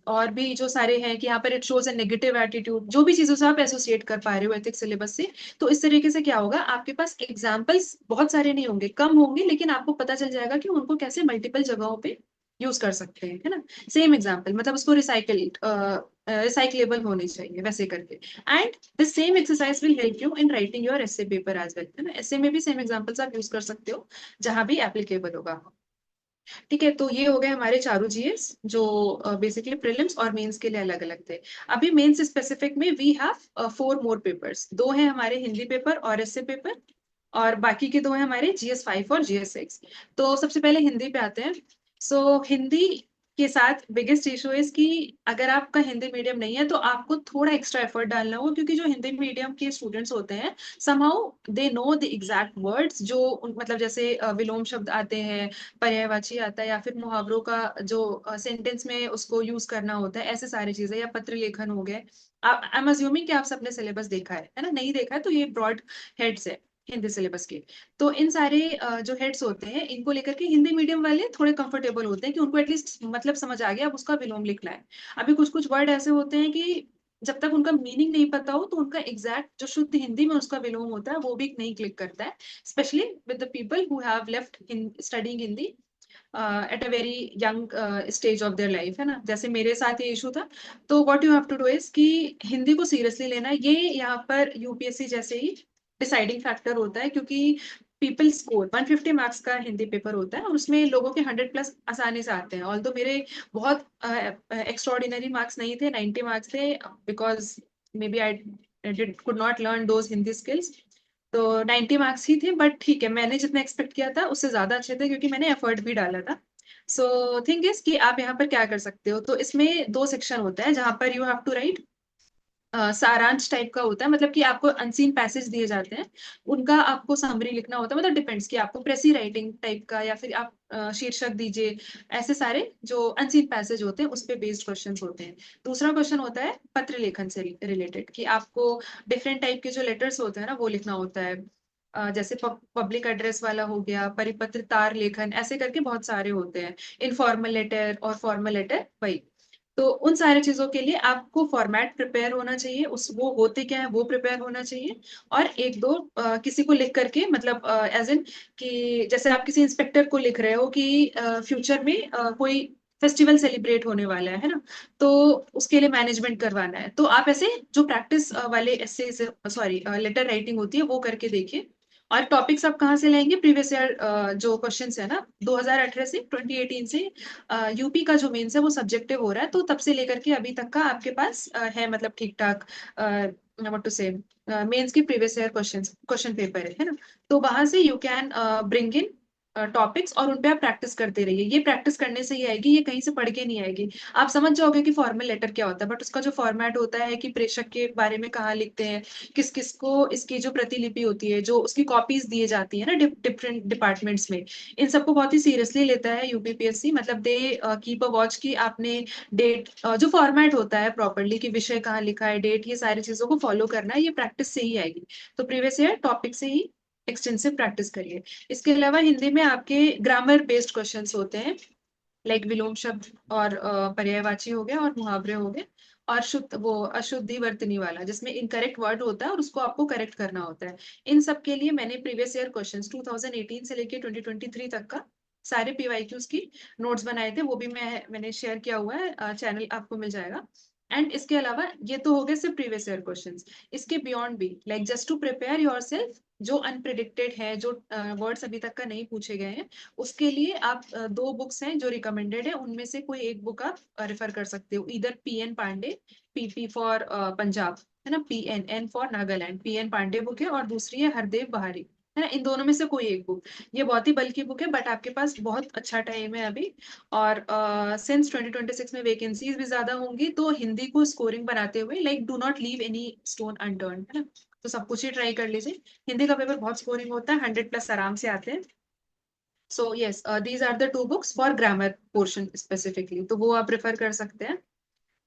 और भी जो सारे हैं कि यहाँ पर it shows a negative attitude, जो भी चीजों से आप एसोसिएट कर पा रहे हो एथिक्स सिलेबस से। तो इस तरीके से क्या होगा, आपके पास एग्जाम्पल्स बहुत सारे नहीं होंगे, कम होंगे, लेकिन आपको पता चल जाएगा कि उनको कैसे मल्टीपल जगहों पे यूज कर सकते हैं, है ना। सेम एग्जाम्पल मतलब उसको रिसाइकलेबल होनी चाहिए वैसे करके। And the same exercise will help you in writing your essay paper as well, है ना। एसे में भी सेम एग्जाम्पल्स आप यूज कर सकते हो जहां भी एप्लीकेबल होगा। ठीक है, तो ये हो गए हमारे चारों जीएस जो बेसिकली प्रीलिम्स और मेंस के लिए अलग अलग थे। अभी मेंस स्पेसिफिक में वी हैव 4 मोर पेपर्स, 2 हैं हमारे हिंदी पेपर और एसए पेपर, और बाकी के 2 हैं हमारे GS 5 और GS 6। तो सबसे पहले हिंदी पे आते हैं। सो हिंदी के साथ बिगेस्ट इशू इज कि अगर आपका हिंदी मीडियम नहीं है तो आपको थोड़ा एक्स्ट्रा एफर्ट डालना होगा, क्योंकि जो हिंदी मीडियम के स्टूडेंट्स होते हैं somehow they know the exact words जो मतलब जैसे विलोम शब्द आते हैं, पर्यायवाची आता है, या फिर मुहावरों का जो सेंटेंस में उसको यूज करना होता है, ऐसे सारी चीजें, या पत्र लेखन हो गए। आई एम अज्यूमिंग कि आप सबने सिलेबस देखा है ना। नहीं देखा है तो ये ब्रॉड हेड्स है हिंदी सिलेबस के। तो इन सारे जो हेड्स होते हैं इनको लेकर के हिंदी मीडियम वाले थोड़े कंफर्टेबल होते हैं कि उनको एटलीस्ट मतलब समझ आ गया, अब उसका विलोम लिखना है। अभी कुछ कुछ वर्ड ऐसे होते हैं कि जब तक उनका मीनिंग नहीं पता हो तो उनका एग्जैक्ट जो शुद्ध हिंदी में उसका विलोम होता है वो भी नहीं क्लिक करता है, specially with the people who have left studying Hindi at a very young stage of their life, है ना। जैसे मेरे साथ ये इशू था। तो what you have to do is कि हिंदी को सीरियसली लेना है, ये यहाँ पर यूपीएससी जैसे ही डिसाइडिंग फैक्टर होता है, क्योंकि पीपल स्कोर 150 मार्क्स का हिंदी पेपर होता है और उसमें लोगों के 100+ आसानी से आते हैं। ऑल्दो मेरे बहुत एक्स्ट्रॉर्डिनरी मार्क्स नहीं थे, 90 मार्क्स थे, because maybe I could not learn those Hindi skills. तो 90 मार्क्स ही थे, बट ठीक है, मैंने जितना एक्सपेक्ट किया था उससे ज्यादा अच्छे थे, क्योंकि मैंने एफर्ट भी डाला था। सो थिंग इज कि आप यहाँ पर क्या कर सकते हो, तो इसमें 2 सेक्शन होता है जहां पर यू हैव टू राइट सारांश टाइप का होता है। मतलब कि आपको अनसीन पैसेज दिए जाते हैं, उनका आपको समरी लिखना होता है। मतलब डिपेंड्स कि आपको प्रेसी राइटिंग टाइप का, या फिर आप शीर्षक दीजिए। ऐसे सारे जो अनसीन पैसेज होते हैं उस पे बेस्ड क्वेश्चंस होते हैं। दूसरा क्वेश्चन होता है पत्र लेखन से रिलेटेड, कि आपको डिफरेंट टाइप के जो लेटर्स होते हैं ना वो लिखना होता है। जैसे पब्लिक एड्रेस वाला हो गया, परिपत्र, तार लेखन, ऐसे करके बहुत सारे होते हैं। इनफॉर्मल लेटर और फॉर्मल लेटर, वही। तो उन सारी चीजों के लिए आपको फॉर्मेट प्रिपेयर होना चाहिए, उस वो होते क्या है वो प्रिपेयर होना चाहिए। और एक दो किसी को लिख करके, मतलब एज इन कि जैसे आप किसी इंस्पेक्टर को लिख रहे हो कि फ्यूचर में कोई फेस्टिवल सेलिब्रेट होने वाला है ना, तो उसके लिए मैनेजमेंट करवाना है, तो आप ऐसे जो प्रैक्टिस वाले ऐसे सॉरी लेटर राइटिंग होती है वो करके देखिए। और टॉपिक्स आप कहाँ से लाएंगे, प्रीवियस ईयर जो क्वेश्चंस है ना 2018 से 2018 से यूपी का जो मेंस है वो सब्जेक्टिव हो रहा है, तो तब से लेकर के अभी तक का आपके पास है, मतलब ठीक ठाक व्हाट टू से मेंस की प्रीवियस ईयर क्वेश्चन पेपर है ना। तो वहां से you can bring in topics और उन पे आप प्रैक्टिस करते रहिए। ये प्रैक्टिस करने से ही आएगी, ये कहीं से पढ़ के नहीं आएगी। आप समझ जाओगे कि फॉर्मल लेटर क्या होता है, बट उसका जो फॉर्मेट होता है कि प्रेषक के बारे में कहाँ लिखते हैं, किस किस को इसकी जो प्रतिलिपि होती है, जो उसकी कॉपीज दिए जाती है ना डिफरेंट डिपार्टमेंट्स में, इन सबको बहुत ही सीरियसली लेता है यूपीपीएससी। मतलब दे कीप अ वॉच की आपने डेट, जो फॉर्मेट होता है प्रॉपरली कि विषय कहाँ लिखा है, डेट, ये सारी चीजों को फॉलो करना है, ये प्रैक्टिस से ही आएगी। तो प्रीवियस ईयर टॉपिक से ही एक्सटेंसिव प्रैक्टिस करिए। इसके अलावा हिंदी में आपके ग्रामर बेस्ड क्वेश्चंस होते हैं, लाइक विलोम शब्द और पर्यायवाची हो गया और मुहावरे हो गए, और शुद्ध वो अशुद्धि वर्तनी वाला जिसमें इनकरेक्ट वर्ड होता है और उसको आपको करेक्ट करना होता है। इन सब के लिए मैंने प्रीवियस ईयर क्वेश्चंस 2018 से लेके 2023 तक का सारे पीवाईक्यूज की नोट्स बनाए थे, वो भी मैंने शेयर किया हुआ है, चैनल आपको मिल जाएगा। एंड इसके अलावा ये तो हो गए सिर्फ प्रीवियस ईयर क्वेश्चंस। इसके बियॉन्ड भी, like just to prepare yourself, जो अनप्रिडिक्टेड है, जो वर्ड्स अभी तक का नहीं पूछे गए हैं, उसके लिए आप 2 बुक्स हैं जो रिकमेंडेड है, उनमें से कोई एक बुक आप रेफर कर सकते हो। इधर PN Pandey, PP for Punjab, है ना, PN, N for Nagaland, PN Pandey book है, और दूसरी है हरदेव बहारी, है ना, इन दोनों में से कोई एक बुक। ये बहुत ही बल्कि बुक है, बट आपके पास बहुत अच्छा टाइम है अभी। और सिंस 2026 में वैकेंसीज भी ज्यादा होंगी, तो हिंदी को स्कोरिंग बनाते हुए like do not leave any stone unturned, है ना। तो सब कुछ ही ट्राई कर लीजिए। हिंदी का पेपर बहुत स्कोरिंग होता है, 100+ आराम से आते हैं। So yes, these are the two books for grammar portion specifically, तो वो आप प्रेफर कर सकते हैं।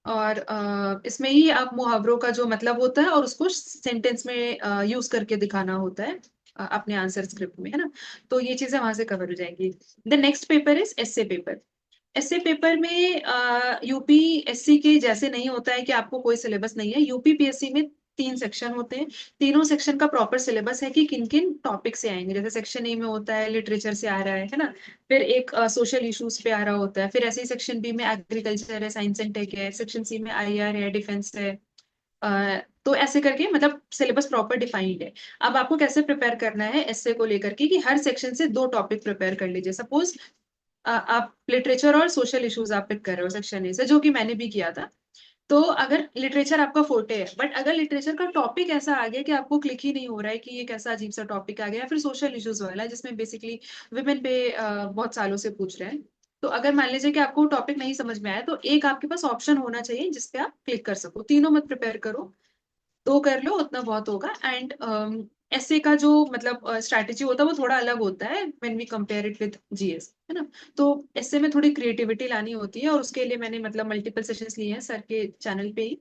और इसमें ही आप मुहावरों का जो मतलब होता है और उसको सेंटेंस में यूज करके दिखाना होता है अपने आंसर स्क्रिप्ट में, है ना। तो ये चीजें वहां से कवर हो जाएंगी। The next paper is SA paper. SA paper में यूपीएससी के जैसे नहीं होता है कि आपको कोई सिलेबस नहीं है। यूपीपीएससी में 3 सेक्शन होते हैं। तीनों सेक्शन का प्रॉपर सिलेबस है कि किन किन टॉपिक से आएंगे। जैसे सेक्शन ए में होता है लिटरेचर से आ रहा है ना। फिर एक सोशल इश्यूज पे आ रहा होता है। फिर ऐसे ही सेक्शन बी में एग्रीकल्चर है, साइंस एंड टेक है। सेक्शन सी में आईआर है, डिफेंस है। तो ऐसे करके मतलब सिलेबस प्रॉपर डिफाइंड है। अब आपको कैसे प्रिपेयर करना है एसए को लेकर के, कि हर सेक्शन से 2 टॉपिक प्रिपेयर कर लीजिए। सपोज आप लिटरेचर और सोशल इश्यूज आप पिक कर रहे हो सेक्शन ए से, जो कि मैंने भी किया था। तो अगर लिटरेचर आपका फोर्टे है, बट अगर लिटरेचर का टॉपिक ऐसा आ गया कि आपको क्लिक ही नहीं हो रहा है कि ये कैसा अजीब सा टॉपिक आ गया, या फिर सोशल इश्यूज वाला है जिसमें बेसिकली वुमेन पे बहुत सालों से पूछ रहे हैं। तो अगर मान लीजिए कि आपको टॉपिक नहीं समझ में आया, तो एक आपके पास ऑप्शन होना चाहिए जिसपे आप क्लिक कर सको। तीनों मत प्रिपेयर करो, 2 कर लो उतना बहुत होगा। एंड ऐसे का जो मतलब स्ट्रैटेजी होता है वो थोड़ा अलग होता है when we compare it with GS, है ना। तो ऐसे में थोड़ी क्रिएटिविटी लानी होती है, और उसके लिए मैंने मतलब मल्टीपल सेशंस लिए हैं सर के चैनल पे ही।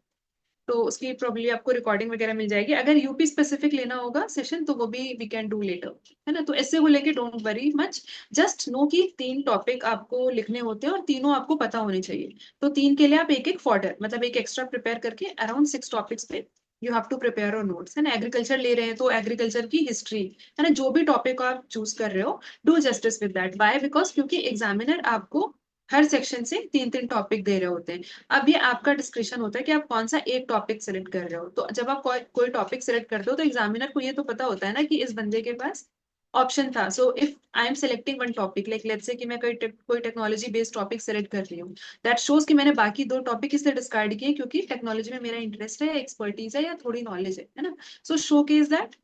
तो उसकी प्रॉब्ली आपको रिकॉर्डिंग वगैरह मिल जाएगी। अगर यूपी स्पेसिफिक लेना होगा सेशन, तो वो भी वी कैन डू लेटर, है ना। तो ऐसे को लेके don't worry much. Just know कि 3 टॉपिक आपको लिखने होते हैं और तीनों आपको पता होने चाहिए। तो 3 के लिए आप एक एक फॉर्डर मतलब एक एक्स्ट्रा प्रिपेयर करके अराउंड 6 टॉपिक्स पे you have to prepare your notes, है ना। एग्रीकल्चर ले रहे हैं तो एग्रीकल्चर की हिस्ट्री, है ना, जो भी टॉपिक आप चूज कर रहे हो, do justice with that. Why? Because क्योंकि एग्जामिनर आपको हर सेक्शन से 3 3 टॉपिक दे रहे होते हैं। अब ये आपका डिस्क्रिप्शन होता है कि आप कौन सा एक टॉपिक सिलेक्ट कर रहे हो। तो जब आप कोई टॉपिक सिलेक्ट करते हो, तो एग्जामिनर को ये तो पता होता है ना कि इस बंदे के पास ऑप्शन था। So if I am selecting one topic, like let's से कि मैं कोई टेक्नोलॉजी बेस्ड टॉपिक सेलेक्ट कर रही हूँ, दैट शोज कि मैंने बाकी 2 टॉपिक इसलिए डिस्कार्ड किए क्योंकि टेक्नोलॉजी में मेरा इंटरेस्ट है, एक्सपर्टीज है, या थोड़ी नॉलेज है ना। सो शो केस दैट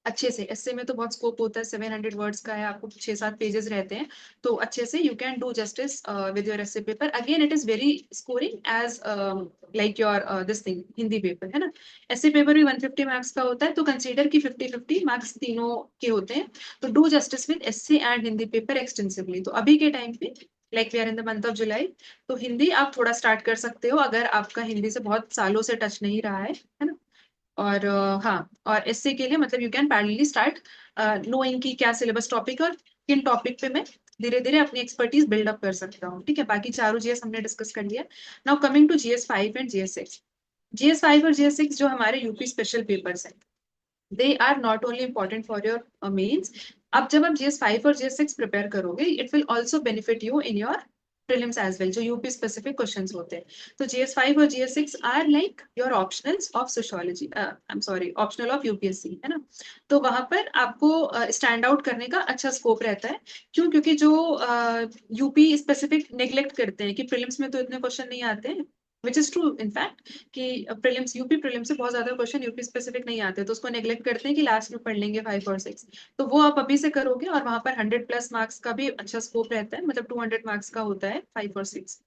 अच्छे से। एस्से में तो बहुत स्कोप होता है, 700 वर्ड्स का है, आपको 6 7 पेजेस रहते हैं। तो अच्छे से you can do justice with your essay paper. Again it is very scoring as like your this thing Hindi paper, है ना। एस्से पेपर भी 150 मार्क्स का होता है, तो कंसीडर की 50 50 मार्क्स तीनों के होते हैं। तो do justice with essay and Hindi paper extensively. तो अभी के टाइम पे like we are in the month of July, तो हिंदी आप थोड़ा स्टार्ट कर सकते हो अगर आपका हिंदी से बहुत सालों से टच नहीं रहा है ना। और हाँ, और एसए के लिए मतलब you can parallelly start knowing कि क्या सिलेबस टॉपिक और किन टॉपिक पे मैं धीरे धीरे अपनी एक्सपर्टीज बिल्डअप कर सकता हूँ। ठीक है, बाकी चारों जीएस हमने डिस्कस कर लिया। Now coming to GS 5 and GS 6। GS 5 और जीएस 6 जो हमारे यूपी स्पेशल पेपर्स हैं, they are not only important for your mains. अब जब आप जीएस 5 और जीएस 6 प्रिपेयर करोगे, it will also benefit you in your prelims as well, जो यूपी स्पेसिफिक क्वेश्चंस होते हैं। तो जीएस 5 और GS 6 are like your optionals of sociology, I am sorry, optional of UPSC, है ना। तो वहां पर आपको स्टैंड आउट करने का अच्छा स्कोप रहता है। क्यों? क्योंकि जो यूपी स्पेसिफिक नेग्लेक्ट करते हैं कि प्रीलिम्स में तो इतने क्वेश्चन नहीं आते हैं, विच इज ट्रू इनफैक्ट, कि प्रीलिम्स यूपी प्रीलिम्स से बहुत ज्यादा क्वेश्चन यूपी स्पेसिफिक नहीं आते, तो उसको नेग्लेक्ट करते हैं कि लास्ट में पढ़ लेंगे 5 और 6। तो वो आप अभी से करोगे, और वहां पर 100+ मार्क्स का भी अच्छा स्कोप रहता है, मतलब 200 मार्क्स का होता है 5 और 6।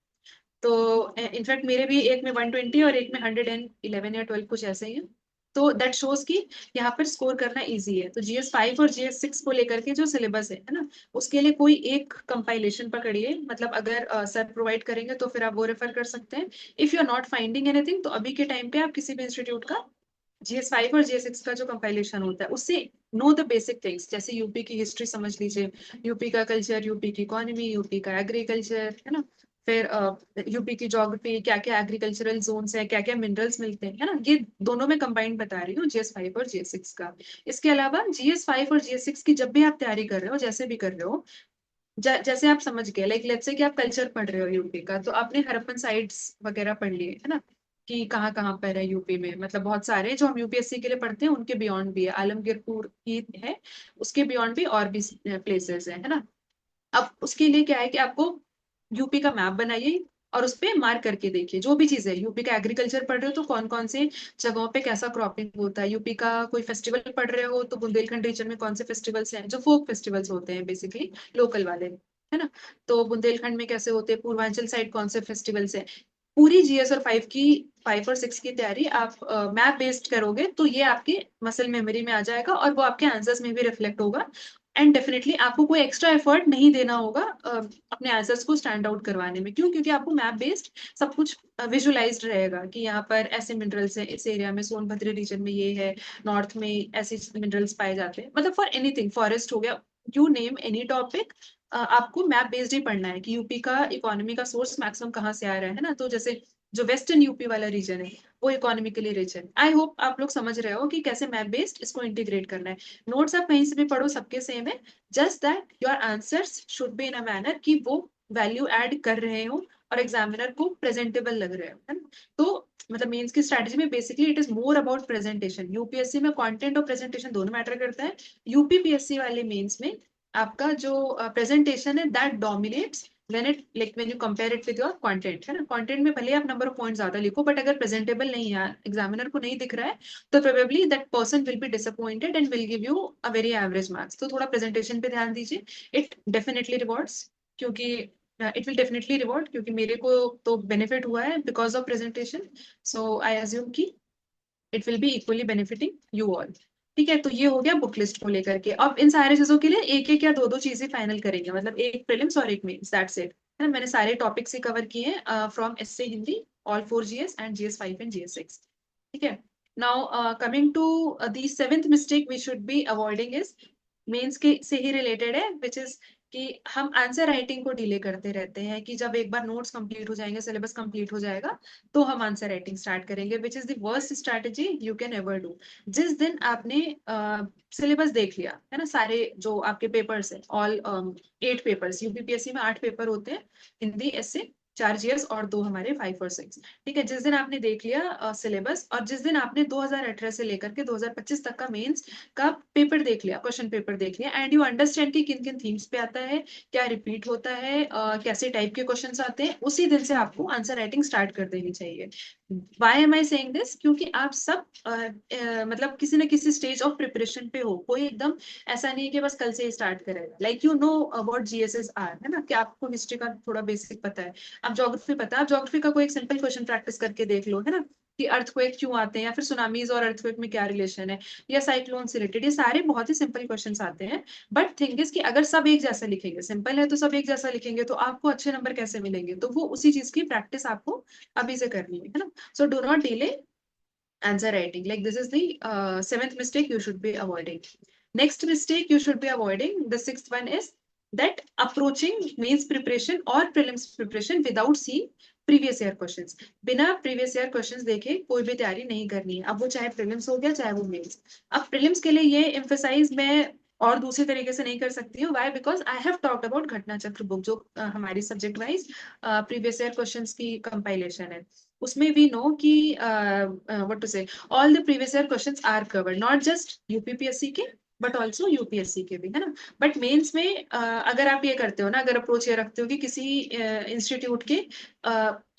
तो इनफैक्ट मेरे भी एक में 120 और एक में 111 या 12 कुछ ऐसे ही है। तो दैट शोज कि यहाँ पर स्कोर करना इजी है। तो जीएस 5 और जीएस 6 को लेकर के जो सिलेबस है ना, उसके लिए कोई एक कंपाइलेशन पकड़िए। मतलब अगर सर प्रोवाइड करेंगे तो फिर आप वो रेफर कर सकते हैं। If you are not finding anything, तो अभी के टाइम पे आप किसी भी इंस्टीट्यूट का जीएस 5 और जीएस 6 का जो कंपाइलेशन होता है, उससे नो द बेसिक थिंग्स, जैसे यूपी की हिस्ट्री समझ लीजिए, यूपी का कल्चर, यूपी की इकोनॉमी, यूपी का एग्रीकल्चर, है ना। फिर यूपी की ज्योग्राफी, क्या क्या एग्रीकल्चरल जोन्स है, क्या क्या मिनरल्स मिलते हैं, है ना। ये दोनों में कंबाइंड बता रही हूँ जीएस 5 और जीएस 6 का। इसके अलावा जीएस 5 और जीएस 6 की जब भी आप तैयारी कर रहे हो, जैसे भी कर रहे हो, जैसे आप समझ गए, लाइक लेट्स से कि आप कल्चर पढ़ रहे हो यूपी का, तो आपने हड़प्पन साइट्स वगैरह पढ़ लिए, है ना, कि कहाँ कहाँ पर है यूपी में। मतलब बहुत सारे जो हम यूपीएससी के लिए पढ़ते हैं उनके बियॉन्ड भी है, आलमगीरपुर ही है, उसके बियॉन्ड भी और भी प्लेसेस है ना। अब उसके लिए क्या है कि आपको यूपी का मैप बनाइए, और उस पे मार्क करके देखिए जो भी चीज है। यूपी का एग्रीकल्चर पढ़ रहे हो तो कौन कौन से जगहों पे कैसा क्रॉपिंग होता है, यूपी का कोई फेस्टिवल पढ़ रहे हो तो बुंदेलखंड रीजन में कौन से फेस्टिवल्स हैं जो फोक फेस्टिवल्स होते हैं बेसिकली, लोकल वाले, है ना। तो बुंदेलखंड में कैसे होते हैं, पूर्वांचल साइड कौन से फेस्टिवल्स हैं। पूरी जीएस और 5 और 6 की तैयारी आप मैप बेस्ड करोगे तो ये आपके मसल मेमोरी में आ जाएगा और वो आपके आंसर्स में भी रिफ्लेक्ट होगा। एंड डेफिनेटली आपको कोई एक्स्ट्रा एफर्ट नहीं देना होगा अपने आंसर्स को स्टैंड आउट करवाने में। क्यों? क्योंकि आपको मैप बेस्ड सब कुछ विजुअलाइज्ड रहेगा कि यहाँ पर ऐसे मिनरल्स हैं, इस एरिया में सोनभद्र रीजन में ये है, नॉर्थ में ऐसे मिनरल्स पाए जाते हैं। मतलब फॉर एनीथिंग, फॉरेस्ट हो गया, यू नेम एनी टॉपिक, आपको मैप बेस्ड ही पढ़ना है कि यूपी का इकोनॉमी का सोर्स मैक्सिमम कहाँ से आ रहा है ना। तो जैसे जो वेस्टर्न यूपी वाला रीजन है वो इकोनॉमिकली रिच है। आई होप आप लोग समझ रहे हो कि कैसे मैप बेस्ड इसको इंटीग्रेट करना है। नोट्स आप कहीं से भी पढ़ो, सबके सेम है, just that your answers should be in a manner कि वो वैल्यू ऐड कर रहे हो और एग्जामिनर को प्रेजेंटेबल लग रहे हो, है ना। तो मतलब मेंस की स्ट्रैटेजी में basically it is more about presentation. UPSC में कंटेंट और प्रेजेंटेशन दोनों मैटर करता है। यूपीपीएससी वाले मेंस में आपका जो प्रेजेंटेशन है that dominates when you compare it with your content, है ना। कंटेंट में भले आप नंबर ऑफ पॉइंट ज्यादा लिखो बट अगर प्रेजेंटेबल नहीं है, एग्जामिनर को नहीं दिख रहा है, तो probably that person will be disappointed and will give you a very average marks. तो थोड़ा प्रेजेंटेशन पे ध्यान दीजिए। इट डेफिनेटली रिवॉर्ड्स, क्योंकि इट विल डेफिनेटली रिवॉर्ड, क्योंकि मेरे को तो बेनिफिट हुआ है because of presentation. So I assume कि it will be equally benefiting you all. ठीक है, तो ये हो गया बुक लिस्ट को लेकर के। अब इन सारी चीजों के लिए एक एक या दो दो चीजें फाइनल करेंगे, मतलब एक प्रीलिम्स और एक मेंस, दैट्स इट, है ना। मैंने सारे टॉपिक्स ही कवर किए हैं from SA Hindi, all 4 GS and GS 5 and GS 6। ठीक है, now coming to the seventh mistake we should be avoiding is mains के से ही रिलेटेड है, विच इज कि हम आंसर राइटिंग को डिले करते रहते हैं कि जब एक बार नोट्स कंप्लीट हो जाएंगे, सिलेबस कंप्लीट हो जाएगा, तो हम आंसर राइटिंग स्टार्ट करेंगे, विच is the worst strategy you can ever do. जिस दिन आपने सिलेबस देख लिया है ना, सारे जो आपके पेपर्स है, ऑल 8 पेपर्स, यूपीपीएससी में 8 पेपर होते हैं, हिंदी, एसए, 4 GS और 2 हमारे 5 और 6। ठीक है, जिस दिन आपने देख लिया सिलेबस और जिस दिन आपने 2018 से लेकर के 2025 तक का मेंस का पेपर देख लिया, क्वेश्चन पेपर देख लिया, एंड यू अंडरस्टैंड कि किन किन थीम्स पे आता है, क्या रिपीट होता है, कैसे टाइप के क्वेश्चंस आते हैं, उसी दिन से आपको आंसर राइटिंग स्टार्ट कर देनी चाहिए। Why am I saying this? क्योंकि आप सब मतलब किसी न किसी स्टेज ऑफ प्रिपरेशन पे हो, कोई एकदम ऐसा नहीं है कि बस कल से ही स्टार्ट करेगा। Like you know about GSS R, है ना, कि आपको हिस्ट्री का थोड़ा बेसिक पता है, आप ज्योग्राफी पता है, आप ज्योग्राफी का कोई एक सिंपल क्वेश्चन प्रैक्टिस करके देख लो, है ना, कि अर्थक्वेक क्यों आते हैं, या फिर सुनामीज और अर्थक्वेक में क्या रिलेशन है, या साइक्लोन से रिलेटेड, ये सारे बहुत ही सिंपल क्वेश्चंस आते हैं। बट थिंग इज कि अगर सब एक जैसा लिखेंगे, सिंपल है तो सब एक जैसा लिखेंगे, तो आपको अच्छे नंबर कैसे मिलेंगे? तो वो उसी चीज की प्रैक्टिस आपको अभी से करनी है ना। So do not delay answer writing. Like this is the seventh mistake you should be avoiding. Next mistake you should be avoiding, the sixth one is that approaching means preparation or prelims preparation without seeing previous year questions. बिना प्रीवियस ईयर क्वेश्चंस देखे कोई भी तैयारी नहीं करनी है, अब वो चाहे प्रीलिम्स हो गया चाहे वो मेंस। अब प्रीलिम्स के लिए ये एम्फेसाइज मैं और दूसरे तरीके से नहीं कर सकती हूँ। Why? Because I have talked about Ghatna Chakra book, जो हमारी subject wise previous year questions की कंपाइलेशन है। उसमें वी नो कि what to say, all the previous year questions are covered, not just UPPSC के बट ऑल्सो यूपीएससी के भी, है ना। बट मेंस में अगर आप ये करते हो ना, अगर अप्रोच ये रखते हो कि किसी इंस्टीट्यूट के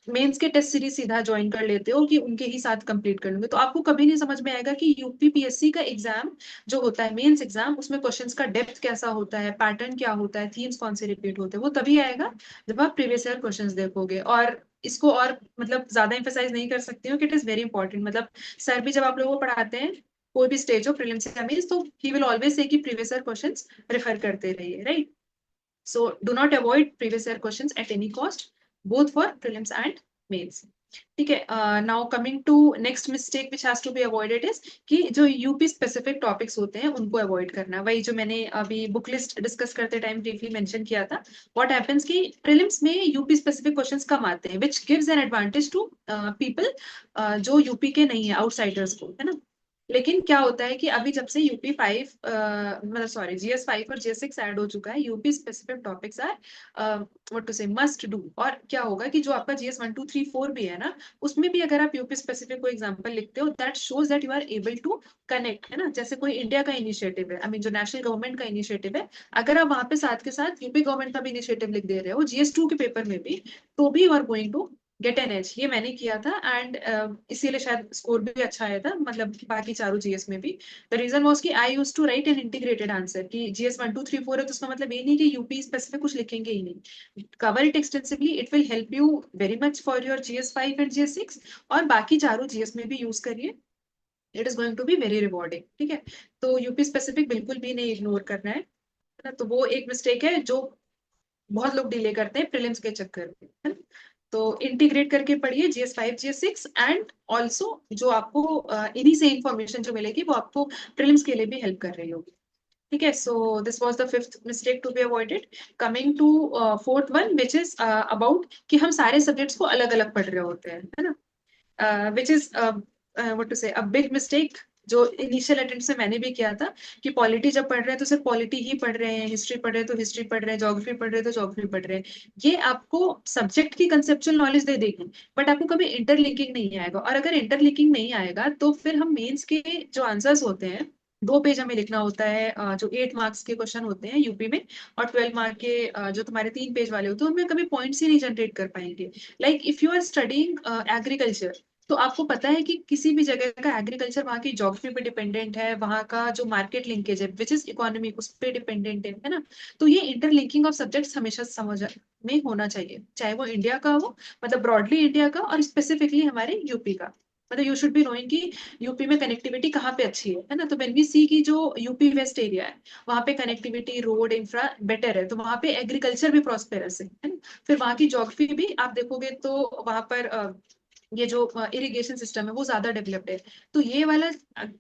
मेंस के टेस्ट सीरीज सीधा ज्वाइन कर लेते हो कि उनके ही साथ कंप्लीट कर लूंगे, तो आपको कभी नहीं समझ में आएगा कि यूपीपीएससी का एग्जाम जो होता है, मेंस एग्जाम, उसमें क्वेश्चंस का डेप्थ कैसा होता है, पैटर्न क्या होता है, थीम्स कौन से रिपीट होते हैं, वो तभी आएगा जब आप प्रीवियस ईयर क्वेश्चंस देखोगे। और इसको और मतलब ज्यादा एम्फेसाइज नहीं कर सकती हूँ कि इट इज वेरी इंपॉर्टेंट। मतलब सर भी जब आप लोगों को पढ़ाते हैं कोई भी स्टेज हो, प्रीलिम्स या मेंस, तो ही विल ऑलवेज से कि प्रीवियस ईयर क्वेश्चंस रेफर करते रहिए, right. So do not avoid previous year questions at any cost, both for prelims and mains. ठीक है, now coming to next mistake which has to be avoided is कि जो यूपी स्पेसिफिक टॉपिक्स होते हैं उनको अवॉइड करना। वही जो मैंने अभी बुक लिस्ट डिस्कस करते टाइम ब्रीफली मेंशन किया था। व्हाट हैपेंस कि प्रीलिम्स में यूपी स्पेसिफिक क्वेश्चंस कम आते हैं, which gives an advantage to people जो यूपी के नहीं है, आउटसाइडर्स को, है ना। लेकिन क्या होता है कि अभी जब से यूपी 5 मतलब सॉरी जीएस 5 और जीएस 6 ऐड हो चुका है, UP specific topics are what to say must do. और क्या होगा कि जो आपका जीएस 1 2 3 4 भी है ना, उसमें भी अगर आप यूपी स्पेसिफिक कोई एग्जांपल लिखते हो, that shows that you are able to connect, है ना। जैसे कोई इंडिया का इनिशिएटिव है, आई मीन जो नेशनल गवर्नमेंट का इनिशिएटिव है, अगर आप वहां पे साथ के साथ यूपी गवर्नमेंट का भी इनिशिएटिव लिख दे रहे हो जीएस 2 के पेपर में भी, तो भी you are going to get an edge. ये मैंने किया था एंड इसीलिए शायद स्कोर भी अच्छा आया था, मतलब बाकी चारों जीएस में भी। द रीजन वॉज कि I use to write an integrated answer, कि जीएस 1 2 3 4 है तो उसका मतलब ये नहीं कि यूपी स्पेसिफिक कुछ लिखेंगे ही नहीं। Cover it extensively, it will help you very much for your GS 5 and GS 6। और बाकी चारों जीएस में भी यूज करिए, it is going to be very rewarding, ठीक है। तो यूपी स्पेसिफिक बिल्कुल भी नहीं इग्नोर करना है ना। तो वो एक मिस्टेक है जो बहुत लोग डिले करते हैं प्रीलिम्स के चक्कर में, है ना। तो इंटीग्रेट करके पढ़िए जीएस 5 जीएस 6, एंड ऑल्सो जो आपको इन्हीं से इंफॉर्मेशन जो मिलेगी वो आपको प्रीलिम्स के लिए भी हेल्प कर रही होगी, ठीक है। So this was the fifth mistake to be avoided. Coming to fourth one, which is about कि हम सारे सब्जेक्ट्स को अलग अलग पढ़ रहे होते हैं, है ना, विच इज व्हाट टू से अ बिग मिस्टेक, जो इनिशियल अटेम्प्ट से मैंने भी किया था। कि पॉलिटी जब पढ़ रहे हैं तो सिर्फ पॉलिटी ही पढ़ रहे हैं, हिस्ट्री पढ़ रहे हैं तो हिस्ट्री पढ़ रहे हैं, ज्योग्राफी पढ़ रहे हैं तो ज्योग्राफी पढ़ रहे हैं। ये आपको सब्जेक्ट की कंसेप्चुअल नॉलेज दे देगी, बट आपको कभी इंटरलिंकिंग नहीं आएगा। और अगर इंटरलिंकिंग नहीं आएगा तो फिर हम मेंस के जो आंसर्स होते हैं, 2 पेज हमें लिखना होता है, जो 8 मार्क्स के क्वेश्चन होते हैं यूपी में, और 12 मार्क के जो तुम्हारे 3 पेज वाले होते हैं, उनमें कभी पॉइंट्स ही नहीं जनरेट कर पाएंगे। Like if you are studying agriculture, तो आपको पता है कि किसी भी जगह का एग्रीकल्चर वहाँ की ज्योग्राफी पे डिपेंडेंट है, वहाँ का जो मार्केट लिंकेज है विच इज इकोनॉमी उस पे डिपेंडेंट है ना। तो ये इंटरलिंकिंग ऑफ सब्जेक्ट्स हमेशा समझ में होना चाहिए, चाहे वो इंडिया का हो, मतलब ब्रॉडली इंडिया का, और स्पेसिफिकली हमारे यूपी का। मतलब यू शुड बी नोइंग कि यूपी में कनेक्टिविटी कहाँ पे अच्छी है ना। तो व्हेन वी सी की जो यूपी वेस्ट एरिया है, वहाँ पे कनेक्टिविटी रोड इंफ्रा बेटर है, तो वहाँ पे एग्रीकल्चर भी प्रॉस्पेरस है ना। फिर वहाँ की ज्योग्राफी भी आप देखोगे तो वहाँ पर ये जो इरिगेशन सिस्टम है वो ज्यादा डेवलप्ड है। तो ये वाला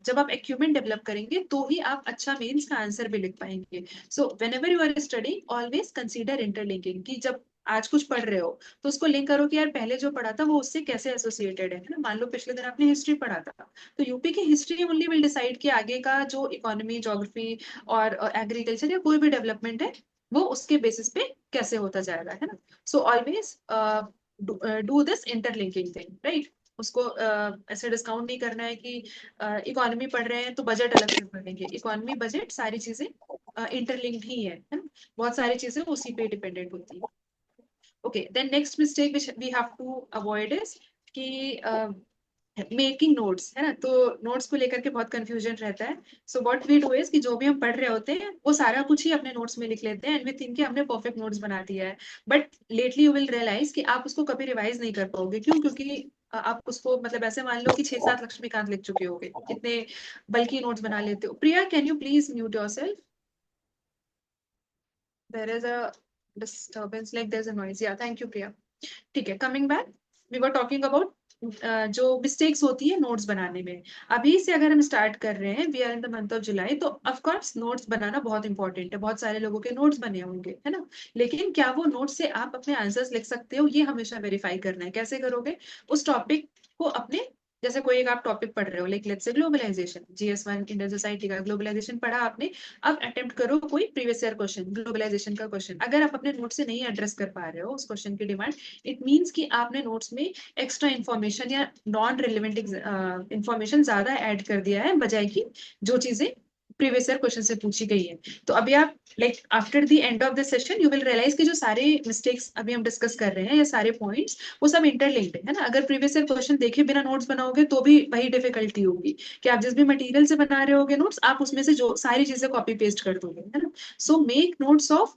जब आप इक्विपमेंट डेवलप करेंगे तो ही आप अच्छा मेंस का आंसर भी लिख पाएंगे। So whenever you are studying always consider interlinking, कि जब आज कुछ पढ़ रहे हो तो उसको लिंक करो कि यार पहले जो पढ़ा था वो उससे कैसे एसोसिएटेड है ना। मान लो पिछले दिन आपने हिस्ट्री पढ़ा था, तो यूपी की हिस्ट्री ओनली विल डिसाइड कि आगे का जो इकोनॉमी ज्योग्राफी और एग्रीकल्चर या कोई भी डेवलपमेंट है वो उसके बेसिस पे कैसे होता जाएगा, है ना। So always do this interlinking thing, right. उसको ऐसे डिस्काउंट नहीं करना है कि इकोनॉमी पढ़ रहे हैं तो बजट अलग से पढ़ेंगे। इकोनॉमी बजट सारी चीजें इंटरलिंक्ड ही है ना। बहुत सारी चीजें उसी पे डिपेंडेंट होती है। Okay, then next mistake which we have to avoid is कि मेकिंग नोट्स, है ना। तो नोट्स को लेकर के बहुत कंफ्यूजन रहता है। So what we do is कि जो भी हम पढ़ रहे होते हैं वो सारा कुछ ही अपने नोट्स में लिख लेते हैं, एंड वी थिंक कि हमने परफेक्ट नोट्स बना दिया है। But lately you will realise कि आप उसको कभी रिवाइज नहीं कर पाओगे। क्यों? क्योंकि आप उसको मतलब ऐसे मान लो कि 6 7 लक्ष्मीकांत लिख चुके होगे, इतने बल्कि नोट्स बना लेते हो। Priya, can you please mute yourself? There is a disturbance, like there is a noise. Yeah thank you Priya. ठीक है, coming back, we were talking about जो मिस्टेक्स होती है नोट्स बनाने में। अभी से अगर हम स्टार्ट कर रहे हैं, we are in the month of July, तो ऑफ कोर्स नोट्स बनाना बहुत इंपॉर्टेंट है। बहुत सारे लोगों के नोट्स बने होंगे, है ना। लेकिन क्या वो नोट्स से आप अपने आंसर्स लिख सकते हो, ये हमेशा वेरीफाई करना है। कैसे करोगे? उस टॉपिक को अपने, जैसे कोई एक आप टॉपिक पढ़ रहे हो, like let's say globalisation, GS 1 Indian society का ग्लोबलाइजेशन पढ़ा आपने। अब अटेम्प्ट करो कोई प्रीवियस ईयर क्वेश्चन, ग्लोबलाइजेशन का क्वेश्चन। अगर आप अपने नोट से नहीं एड्रेस कर पा रहे हो उस क्वेश्चन की डिमांड, इट मीन्स कि आपने नोट्स में एक्स्ट्रा इन्फॉर्मेशन या नॉन रिलेवेंट इन्फॉर्मेशन ज्यादा ऐड कर दिया है, बजाय कि जो चीजें प्रीवियस ईयर क्वेश्चन से पूछी गई है। तो अभी आप like after the end of the session you will realise कि जो सारे मिस्टेक्स अभी हम डिस्कस कर रहे हैं या सारे पॉइंट्स, वो सब इंटरलिंक्ड है ना। अगर प्रीवियस ईयर क्वेश्चन देखे बिना नोट्स बनाओगे तो भी वही डिफिकल्टी होगी कि आप जिस भी मटेरियल से बना रहे होगे नोट्स, आप उसमें से जो सारी चीजें कॉपी पेस्ट कर दोगे, है ना। So make notes of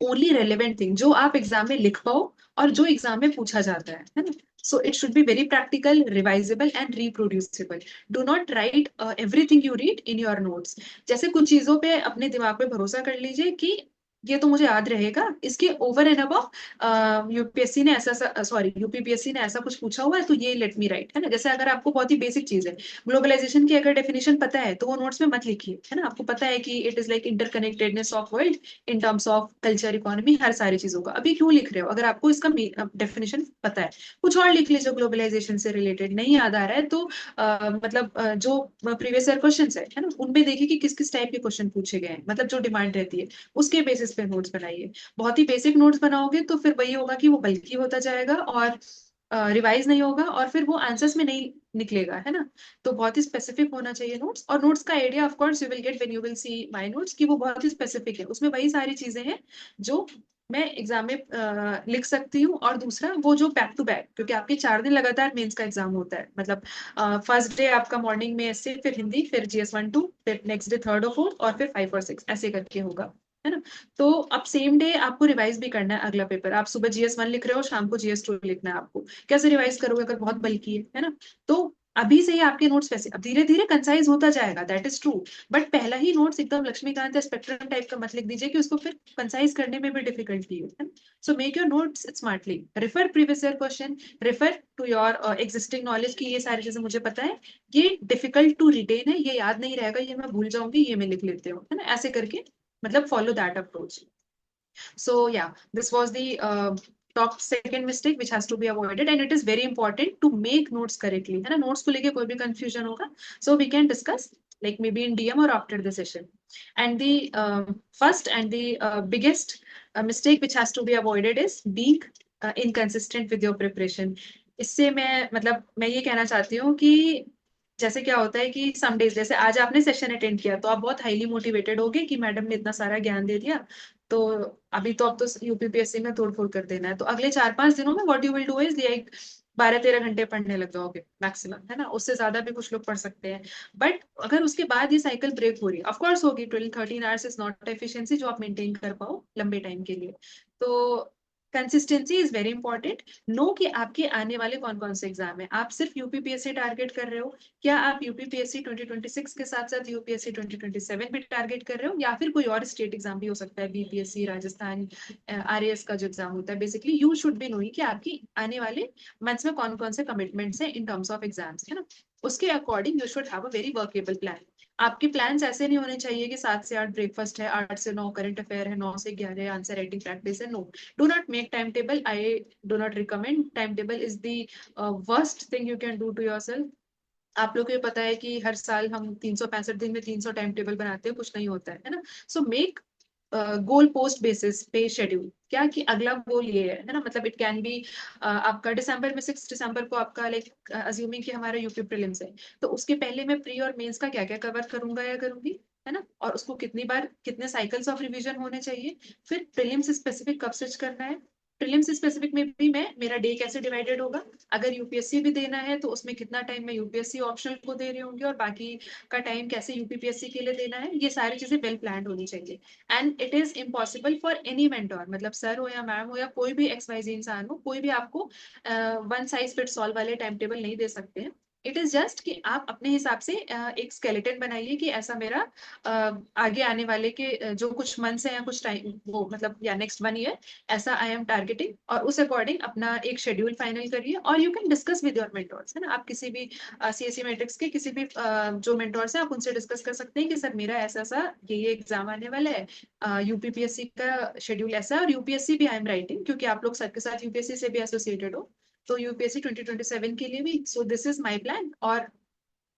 only relevant thing जो आप एग्जाम में लिख पाओ और जो एग्जाम में पूछा जाता है ना। So it should be very practical, revisable and reproducible. Do not write everything you read in your notes. जैसे कुछ चीजों पे अपने दिमाग पे भरोसा कर लीजिए कि ये तो मुझे याद रहेगा, इसके ओवर एंड अबव यूपीएससी ने ऐसा सॉरी यूपीपीएससी ने ऐसा कुछ पूछा हुआ है तो ये लेट मी राइट, है ना। जैसे अगर आपको बहुत ही बेसिक चीज है, ग्लोबलाइजेशन की अगर डेफिनेशन पता है तो वो नोट्स में मत लिखिए, है ना। आपको पता है कि it is like interconnectedness of world in terms of culture, economy, हर सारी चीजों का। अभी क्यों लिख रहे हो अगर आपको इसका डेफिनेशन पता है? कुछ और लिख लीजिए ग्लोबलाइजेशन से रिलेटेड। नहीं याद आ रहा है तो मतलब जो प्रीवियस ईयर क्वेश्चन है ना, उनमें देखिए कि किस किस टाइप के क्वेश्चन पूछे गए हैं, मतलब जो डिमांड रहती है उसके बेसिस पे नोट्स बनाइए। बहुत ही बेसिक नोट्स बनाओगे तो फिर वही होगा कि वो बल्कि होता जाएगा और रिवाइज नहीं होगा और फिर वो आंसर्स में नहीं निकलेगा, है ना। तो बहुत ही स्पेसिफिक होना चाहिए नोट्स। और नोट्स का idea of course you will get when you will see my notes, कि वो बहुत ही स्पेसिफिक है, उसमें वही सारी चीजें हैं जो मैं एग्जाम में लिख सकती हूँ। और दूसरा वो जो बैक टू बैक, क्योंकि आपके 4 दिन लगातार मेंस का एग्जाम होता है, मतलब फर्स्ट डे आपका मॉर्निंग में ऐसे, फिर हिंदी, फिर GS1 2, फिर नेक्स्ट डे थर्ड और फोर्थ, और फिर 5 और 6 ऐसे करके होगा, है ना। तो अब सेम डे आपको रिवाइज भी करना है अगला पेपर। आप सुबह GS1 लिख रहे हो, शाम को GS2 लिखना है आपको। कैसे रिवाइज करोगे अगर बहुत बल्कि है ना। तो अभी से ही आपके नोट्स वैसे अब धीरे धीरे कंसाइज होता जाएगा, दैट इज ट्रू। बट पहला ही नोट्स एकदम लक्ष्मीकांत या स्पेक्ट्रम टाइप का मत लिख दीजिए कि उसको फिर कंसाइज करने में भी डिफिकल्टी हो। So make your notes smartly, refer previous year question, refer to your existing knowledge की ये सारी चीजें मुझे पता है, ये डिफिकल्ट टू रिटेन है, ये याद नहीं रहेगा, ये मैं भूल जाऊंगी, ये मैं लिख लेती हूँ, है ना। ऐसे करके मतलब follow that approach. So yeah, this was the top second mistake which has to be avoided, and it is very important to make notes correctly, है ना। notes को लेके कोई भी confusion होगा so we can discuss like maybe in DM or after the session. And the first and the biggest mistake which has to be avoided is being inconsistent with your preparation. इससे मैं मतलब मैं ये कहना चाहती हूँ कि जैसे क्या होता है कि सम डेज, जैसे आज आपने सेशन अटेंड किया तो आप बहुत हाईली मोटिवेटेड होगे कि मैडम ने इतना सारा ज्ञान दे दिया, तो अभी तो अब तो यूपीपीएससी में तोड़ फोड़ कर देना है। तो अगले 4-5 दिनों में what you will do is like 12-13 घंटे पढ़ने लग जाओगे मैक्सिमम, है ना। उससे ज्यादा भी कुछ लोग पढ़ सकते हैं। बट अगर उसके बाद ये साइकिल ब्रेक हो रही है, ऑफकोर्स होगी, 12-13 आवर्स इज नॉट एफिशिएंसी जो आप मेंटेन कर पाओ लंबे टाइम के लिए। तो consistency is very important. Know कि आपके आने वाले कौन कौन से एग्जाम है। आप सिर्फ यूपीपीएससी टारगेट कर रहे हो, क्या आप यूपीपीएससी 2026 के साथ साथ यूपीएससी 2027 भी टारगेट कर रहे हो, या फिर कोई और स्टेट एग्जाम भी हो सकता है, बीपीएससी, राजस्थान, आरएएस का जो एग्जाम होता है। Basically you should be knowing कि आपकी आने वाले मंथ्स में कौन कौन से कमिटमेंट्स हैं इन टर्म्स ऑफ एग्जाम्स, है ना। उसके according you should have a very workable plan. आपके प्लान्स ऐसे नहीं होने चाहिए कि 7 से 8 ब्रेकफास्ट है, 8 से 9 करंट अफेयर है, 9 से 11 आंसर राइटिंग प्रैक्टिस है। No, do not make time table, I do not recommend. Time table is the worst thing you can do to yourself. आप लोग को ये पता है कि हर साल हम 365 दिन में 300 टाइम टेबल बनाते हैं, कुछ नहीं होता है ना। So make goal post basis पे शेड्यूल, क्या कि अगला गोल ये है ना। मतलब इट कैन बी आपका दिसंबर में, 6 दिसंबर को आपका लाइक अज्यूमिंग कि हमारा यूपी प्रीलिम्स है, तो उसके पहले मैं प्री और मेंस का क्या क्या कवर करूंगा या करूंगी, है ना। और उसको कितनी बार, कितने साइकिल्स ऑफ रिवीजन होने चाहिए। फिर प्रीलिम्स स्पेसिफिक कब स्विच करना है, प्रीलिम्स स्पेसिफिक में भी मैं मेरा डे कैसे डिवाइडेड होगा। अगर यूपीएससी भी देना है तो उसमें कितना टाइम मैं यूपीएससी ऑप्शनल को दे रही होंगी और बाकी का टाइम कैसे यूपीपीएससी के लिए देना है। ये सारी चीजें वेल प्लान होनी चाहिए। And it is impossible for any mentor, मतलब सर हो या मैम हो या कोई भी XYZ इंसान हो, कोई भी आपको वन साइज फिट्स ऑल वाले टाइम टेबल नहीं दे सकते हैं। इट इज जस्ट कि आप अपने हिसाब से एक स्केलेटन बनाइए कि ऐसा मेरा आगे आने वाले के जो कुछ मंथ्स हैं या कुछ टाइम वो मतलब या नेक्स्ट 1 ईयर, ऐसा आई एम टारगेटिंग। और उस अकॉर्डिंग अपना एक शेड्यूल फाइनल करिए। और you can discuss with your mentors, है ना। आप किसी भी CSE मैट्रिक्स के किसी भी जो मेंटोर्स हैं आप उनसे डिस्कस कर सकते हैं कि सर मेरा ऐसा ऐसा ये एग्जाम आने वाला है, यूपीपीएससी का शेड्यूल ऐसा है, और यूपीएससी भी आई एम राइटिंग क्योंकि आप लोग सर के साथ यूपीएससी से भी एसोसिएटेड हो, तो यूपीएससी 2027 के लिए भी। So this is my plan. और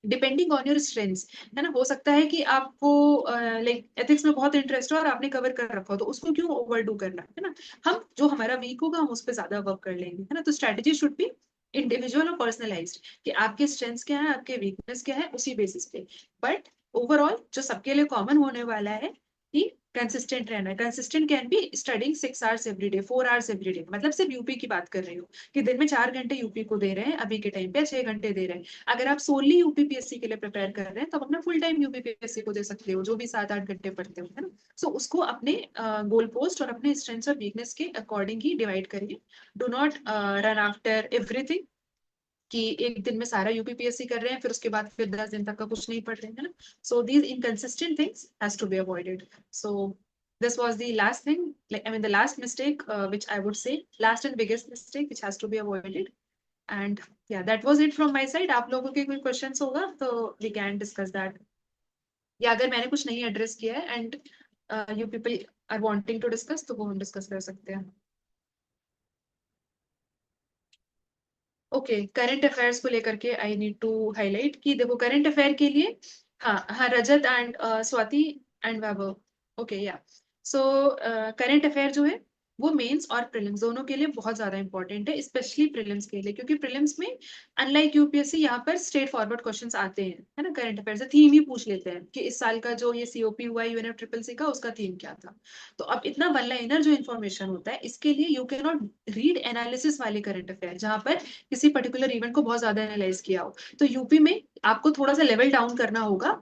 डिपेंडिंग ऑन योर स्ट्रेंथ्स, है ना, हो सकता है कि आपको लाइक एथिक्स में बहुत इंटरेस्ट हो और आपने कवर कर रखा हो, तो उसको क्यों ओवरडू करना, है ना। हम जो हमारा वीक होगा हम उस पर ज्यादा वर्क कर लेंगे, है ना। तो स्ट्रेटेजी शुड बी इंडिविजुअल और पर्सनलाइज्ड, कि आपके स्ट्रेंथ्स क्या है, आपके वीकनेस क्या है, उसी बेसिस पे। बट ओवरऑल जो सबके लिए कॉमन होने वाला है कि कंसिस्टेंट रहना है। Consistent can be studying 6 hours every day, 4 hours every day, मतलब सिर्फ यूपी की बात कर रही हूँ कि दिन में 4 घंटे यूपी को दे रहे हैं, अभी के टाइम पे 6 घंटे दे रहे हैं। अगर आप सोनली यूपीपीएससी के लिए प्रिपेयर कर रहे हैं तो आप अपना फुल टाइम यूपीपीएससी को दे सकते हो, जो भी 7-8 घंटे पढ़ते हो, है ना। सो उसको अपने गोल पोस्ट और अपने स्ट्रेंथ्स और वीकनेस के अकॉर्डिंग ही डिवाइड करिए। Do not run after everything कि एक दिन में सारा यूपीपीएससी कर रहे हैं फिर उसके बाद फिर 10 दिन तक का कुछ नहीं पढ़ रहे हैं, है ना। So these inconsistent things has to be avoided. So this was the last thing, like I mean the last mistake, which I would say last and biggest mistake which has to be avoided. And yeah, that was it from my side. आप लोगों के कोई questions होगा तो we can discuss that. या अगर मैंने कुछ नहीं एड्रेस किया है and you people are wanting to discuss तो वो हम डिस्कस कर सकते हैं. ओके, करंट अफेयर्स को लेकर के आई नीड टू हाईलाइट कि देखो करंट अफेयर के लिए, हाँ हाँ, Rajat and Swati and Vaibhav. Okay yeah, so current affair जो है वो मेंस और प्रीलिम्स दोनों के लिए बहुत ज्यादा इंपॉर्टेंट है, स्पेशली प्रीलिम्स के लिए, क्योंकि प्रीलिम्स में अनलाइक यूपीएससी यहाँ पर स्ट्रेट फॉरवर्ड क्वेश्चंस आते हैं, है ना. करंट अफेयर से थीम ही पूछ लेते हैं कि इस साल का जो ये सीओपी हुआ है यूएनएफ ट्रिपल सी का, उसका थीम क्या था. तो अब इतना वन लाइनर जो इन्फॉर्मेशन होता है, इसके लिए you can not read analysis वाले करंट अफेयर जहां पर किसी पर्टिकुलर इवेंट को बहुत ज्यादा एनालाइज किया हो. तो यूपी में आपको थोड़ा सा लेवल डाउन करना होगा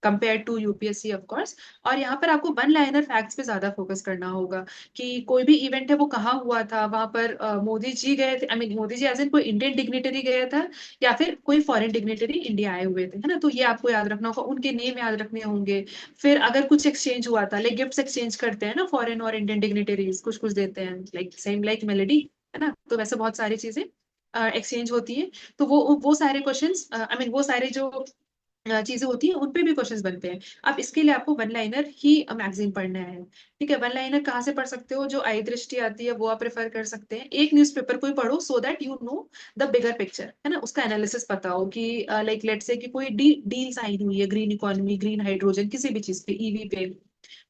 compare to UPSC of course. और यहाँ पर आपको वन लाइनर फैक्ट्स पे ज्यादा फोकस करना होगा कि कोई भी इवेंट है वो कहाँ हुआ था, वहां पर मोदी जी गए थे, I mean Modi ji as in कोई इंडियन डिग्निटरी गया था या फिर कोई फॉरेन डिग्निटरी इंडिया आए हुए थे, है ना. तो ये आपको याद रखना होगा, उनके नेम याद रखने होंगे. फिर अगर कुछ एक्सचेंज हुआ था, लाइक गिफ्ट्स एक्सचेंज करते हैं ना फॉरेन और इंडियन डिग्निटरीज, कुछ कुछ देते हैं, लाइक सेम लाइक मेलेडी, है ना. तो वैसे बहुत सारी चीजें एक्सचेंज होती है. तो वो सारे क्वेश्चंस, आई मीन वो सारे जो चीजें होती हैं उन पे भी क्वेश्चंस बनते हैं. अब इसके लिए आपको वन लाइनर ही मैगजीन पढ़ना है. ठीक है, वन लाइनर कहाँ से पढ़ सकते हो, जो आई दृष्टि आती है वो आप प्रेफर कर सकते हैं. एक न्यूज़पेपर कोई पढ़ो so that you know the bigger picture, है ना. उसका एनालिसिस पता हो कि लाइक लेट्स से कि कोई डील साइन हुई है ग्रीन इकोनॉमी, ग्रीन हाइड्रोजन, किसी भी चीज पे, ईवी पे,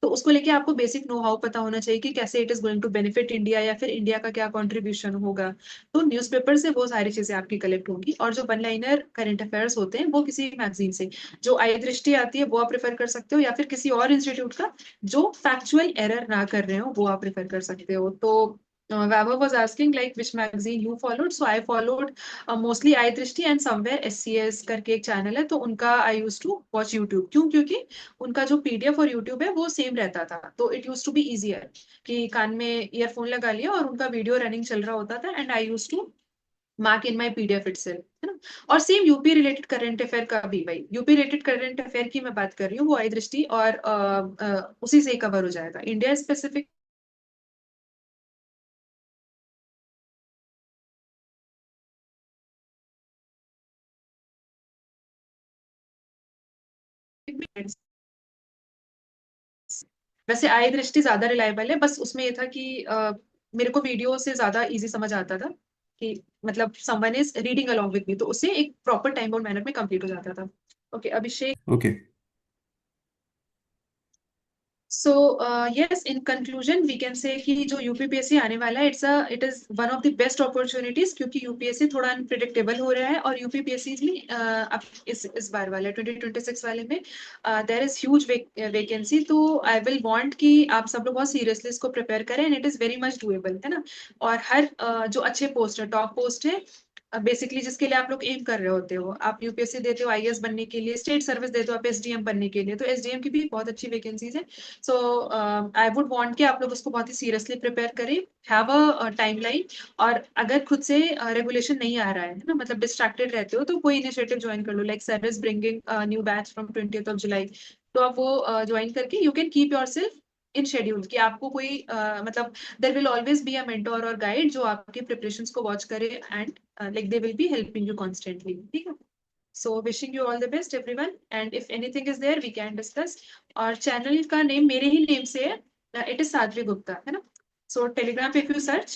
तो उसको लेके आपको बेसिक नो हाउ पता होना चाहिए कि कैसे it is going to benefit India या फिर इंडिया का क्या कंट्रीब्यूशन होगा. तो न्यूज़पेपर से वो सारी चीजें आपकी कलेक्ट होंगी. और जो वन लाइनर करंट अफेयर्स होते हैं वो किसी मैगजीन से, जो आई दृष्टि आती है वो आप प्रेफर कर सकते हो, या फिर किसी और इंस्टीट्यूट का जो फैक्चुअल एरर ना कर रहे हो वो आप प्रेफर कर सकते हो. तो Vaibhav was asking like which magazine you followed, so I followed mostly आई दृष्टि एंड समवेयर एससीएस करके एक चैनल है, तो उनका आई यूज टू वॉच यूट्यूब. क्यों? क्योंकि उनका जो पीडीएफ और यूट्यूब है वो सेम रहता था, तो it use to be easier कि कान में ईयरफोन लगा लिया और उनका वीडियो रनिंग चल रहा होता था, and I use to mark in my PDF itself, है ना. और same UP related current affair का भी, भाई यूपी रिलेटेड करंट अफेयर की मैं बात कर रही हूँ, वो आई दृष्टि और उसी से कवर हो जाएगा. इंडिया स्पेसिफिक वैसे आई दृष्टि ज्यादा रिलायबल है, बस उसमें ये था कि मेरे को वीडियो से ज्यादा इजी समझ आता था कि मतलब someone is reading along with me, तो उससे एक प्रॉपर टाइम और मैनर में कंप्लीट हो जाता था. Okay, Abhishek. Okay. So yes, in conclusion we can say कि जो यूपीपीएससी आने वाला है, it is one of the best opportunities, क्योंकि यूपीएससी थोड़ा अनप्रिडिक्टेबल हो रहा है. और यूपीपीएससी में अब इस बार वाले 2026 वाले में देयर इज ह्यूज वैकेंसी. तो आई विल वांट कि आप सब लोग बहुत सीरियसली इसको प्रिपेयर करें, and it is very much doable, है ना. और हर जो अच्छे पोस्ट है, टॉप पोस्ट है, बेसिकली जिसके लिए आप लोग एम कर रहे होते हो, आप यूपीएससी देते हो आईएएस बनने के लिए, स्टेट सर्विस देते हो आप एसडीएम बनने के लिए, तो एसडीएम की भी बहुत अच्छी वैकेंसीज है. सो आई वुड वांट कि आप लोग उसको बहुत ही सीरियसली प्रिपेयर करें, हैव अ टाइमलाइन. और अगर खुद से रेगुलेशन नहीं आ रहा है ना, मतलब डिस्ट्रैक्टेड रहते हो, तो कोई इनिशिएटिव ज्वाइन कर लो, like sir is bringing new batch from 20th of July. तो आप वो ज्वाइन करके you can keep yourself in schedule, कि आपको कोई मतलब there will always be a mentor और गाइड जो आपके प्रिपरेशंस को वॉच करे, and like they will be helping you constantly. ठीक है. So wishing you all the best everyone, and if anything is there we can discuss. और चैनल का नेम मेरे ही नेम से है, इट इज साध्वी गुप्ता, है ना. सो टेलीग्राम पे if you search